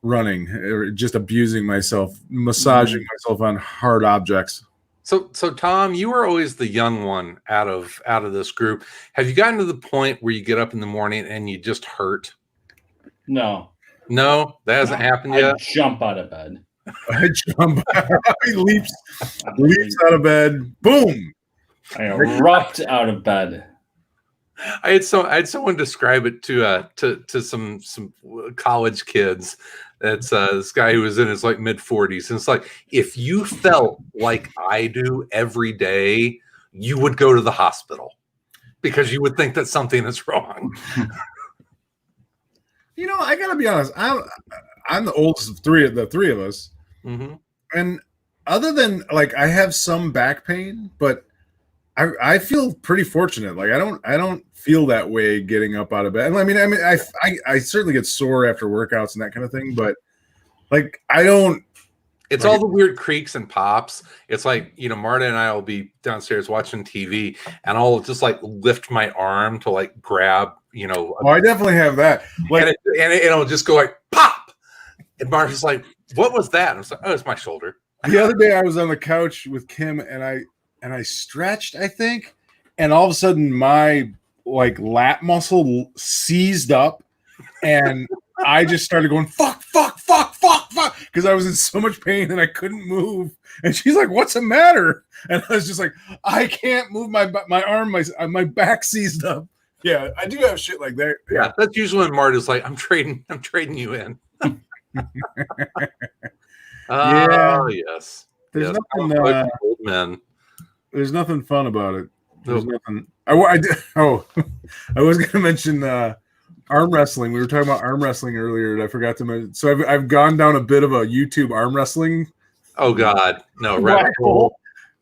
running, or just abusing myself, massaging myself on hard objects. So Tom, you were always the young one out of this group. Have you gotten to the point where you get up in the morning and you just hurt? No, that hasn't happened yet. I jump out of bed. He leaps out of bed. Boom! I erupt out of bed. I had someone describe it to some college kids. That's this guy who was in his like mid-40s, and it's like, if you felt like I do every day, you would go to the hospital because you would think that something is wrong. I gotta be honest. I'm the oldest of the three of us, and other than like I have some back pain, but I feel pretty fortunate. Like I don't feel that way getting up out of bed. I mean, I certainly get sore after workouts and that kind of thing, but like I don't. It's all the weird creaks and pops. It's like, Marta and I will be downstairs watching TV, and I'll just like lift my arm to like grab, I definitely have that. Like, and it'll just go like pop, and Marta's like, "What was that?" And I was like, "Oh, it's my shoulder." The other day I was on the couch with Kim, and I stretched, I think, and all of a sudden my like lat muscle seized up, and I just started going fuck, because I was in so much pain and I couldn't move. And she's like, "What's the matter?" And I was just like, "I can't move my arm, my back seized up." Yeah, I do have shit like that. Yeah, that's usually when Marta's like, "I'm trading you in." Oh yes. There's nothing. Old men. There's nothing fun about it. There's nothing. I was going to mention arm wrestling. We were talking about arm wrestling earlier, and I forgot to mention. So I've gone down a bit of a YouTube arm wrestling. Oh God, no! Rabbit hole.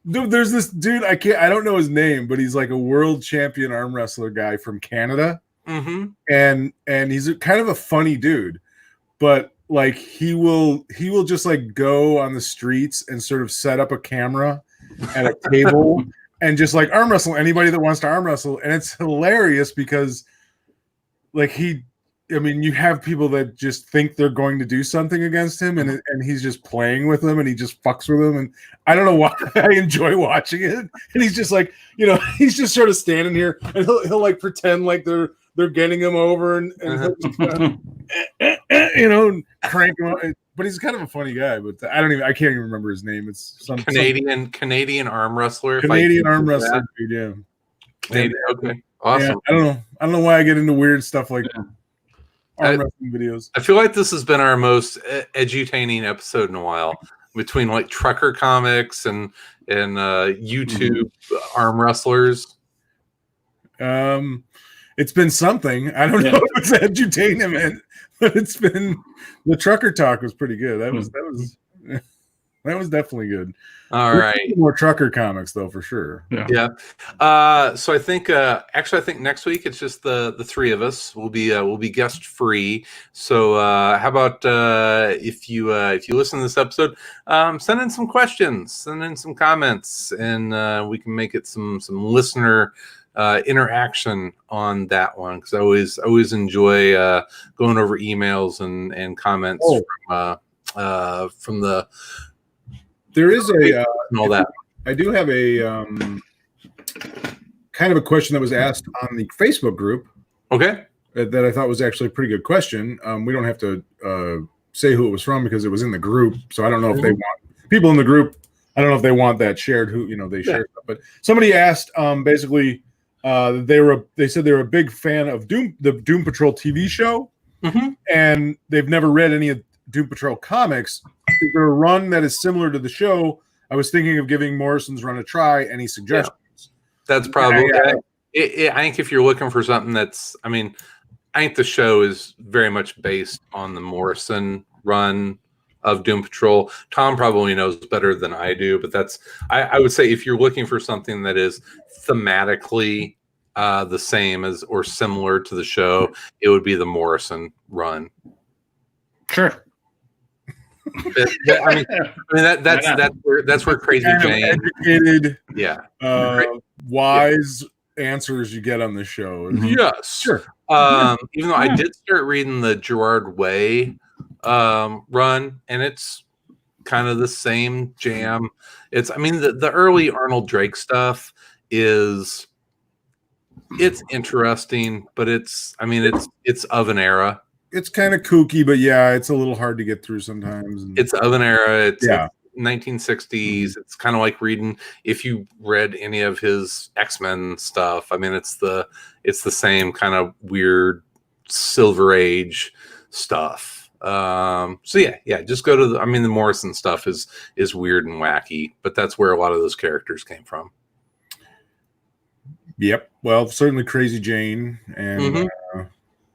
Dude, there's this dude. I don't know his name, but he's like a world champion arm wrestler guy from Canada. And he's kind of a funny dude, but like he will just like go on the streets and sort of set up a camera at a table and just like arm wrestle anybody that wants to arm wrestle. And it's hilarious because like he I mean, you have people that just think they're going to do something against him, and he's just playing with them, and he just fucks with them, and I don't know why I enjoy watching it. And he's just like, he's just sort of standing here, and he'll like pretend like they're getting him over, and he'll just and crank him up. But he's kind of a funny guy. But I can't even remember his name. It's some Canadian arm wrestler. Canadian arm wrestler, dude, yeah. Canadian, okay, awesome. Yeah, I don't know why I get into weird stuff like arm wrestling videos. I feel like this has been our most edutaining episode in a while, between like trucker comics and YouTube arm wrestlers. It's been something. I don't know if it's edutaining, but it's been the trucker talk was pretty good. That was definitely good. All right. More trucker comics though, for sure. Yeah. So I think next week it's just the three of us. We'll be guest free. So how about if you listen to this episode, send in some questions, send in some comments, and we can make it some listener interaction on that one, because I always enjoy going over emails and comments from the. There is a all that. I do have a kind of a question that was asked on the Facebook group. Okay. That I thought was actually a pretty good question. We don't have to say who it was from because it was in the group. So I don't know if they want people in the group. I don't know if they want that shared. Who they share stuff. But somebody asked basically they said they were a big fan of the Doom Patrol TV show, and they've never read any of Doom Patrol comics. Is there a run that is similar to the show? I was thinking of giving Morrison's run a try. Any suggestions? Yeah, that's probably. I think if you're looking for something I think the show is very much based on the Morrison run of Doom Patrol. Tom probably knows better than I do, but I would say if you're looking for something that is thematically the same as or similar to the show, it would be the Morrison run. Sure. That's where Crazy Jane, educated, wise answers you get on the show. Yes, sure. Even though I did start reading the Gerard Way run, and it's kind of the same jam. The early Arnold Drake stuff it's interesting, but it's of an era. It's kind of kooky, but it's a little hard to get through sometimes. It's of an era. It's 1960s. It's kind of like reading, if you read any of his X-Men stuff. It's the same kind of weird Silver Age stuff. Just go to the Morrison stuff is weird and wacky, but that's where a lot of those characters came from. Yep. Well, certainly Crazy Jane and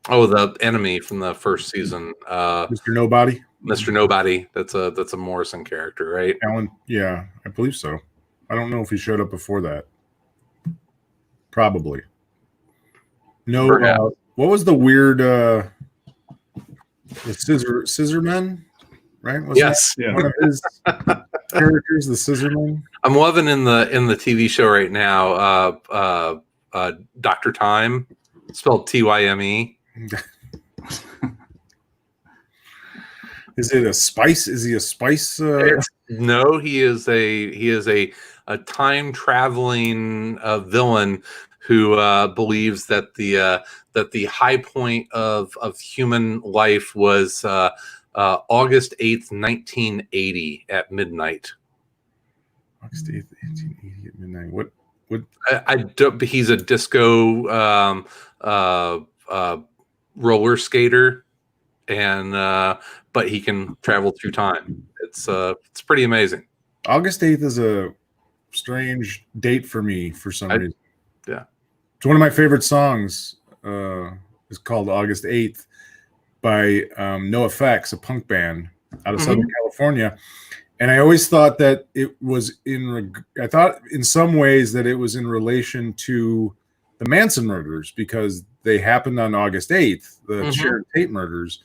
the enemy from the first season, Mr. Nobody. Mr. Nobody. That's a Morrison character, right? Alan. Yeah, I believe so. I don't know if he showed up before that. Probably. No. What was the weird? The Scissor Men, right? Was that one of his characters, the Scissor Men? I'm loving in the TV show right now. Dr. Time, spelled Tyme. Is it a spice? Is he a spice? No, he is a time traveling villain who believes that the high point of human life was August 8th, 1980 at midnight. August 8th, 1880 at midnight. What? He's a disco roller skater, and but he can travel through time. It's pretty amazing. August 8th is a strange date for me for some reason. Yeah, it's one of my favorite songs. It's called August 8th by NoFX, a punk band out of Southern California. And I always thought that it was I thought in some ways that it was in relation to the Manson murders, because they happened on August 8th, the Sharon Tate murders.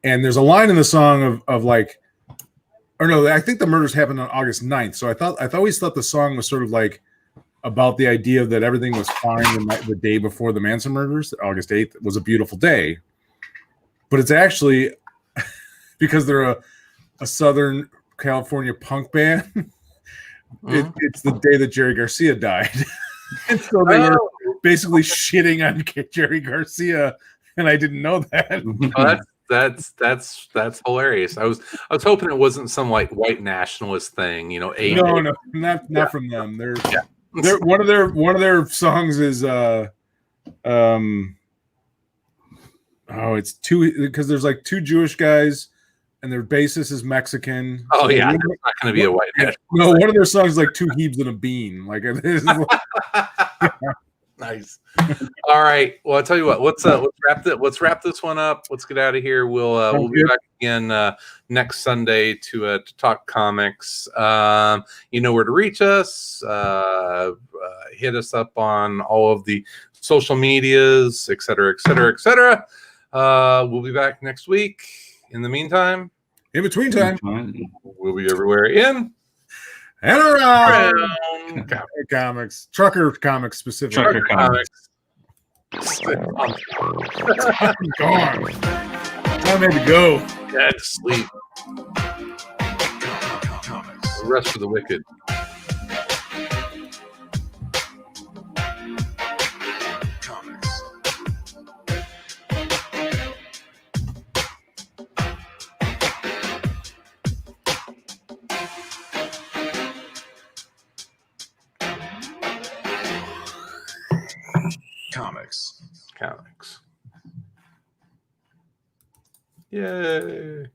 And there's a line in the song of like, or no, I think the murders happened on August 9th. So I always thought the song was sort of like about the idea that everything was fine the day before the Manson murders. August 8th was a beautiful day. but it's actually because they're a Southern California punk band. It's the day that Jerry Garcia died. And so they were basically shitting on Jerry Garcia, and I didn't know that. Oh, that's hilarious. I was hoping it wasn't some like white nationalist thing, you know. No, not from them. They're one of their songs is it's two, because there's like two Jewish guys and their bassist is Mexican. Oh so yeah, it's not going to be a white nationalist. No, one of their songs is like two heaves and a bean. Like it is. Nice. All right. Well, I'll tell you what. Let's wrap this one up. Let's get out of here. We'll be back again next Sunday to talk comics. You know where to reach us. Hit us up on all of the social medias, et cetera, et cetera, et cetera. We'll be back next week. In the meantime, in between time, we'll be everywhere in and around comics, trucker comics specifically. Trucker comics. I'm gone. Time to go. Yeah, to sleep. Rest for the wicked. Comics. Yay.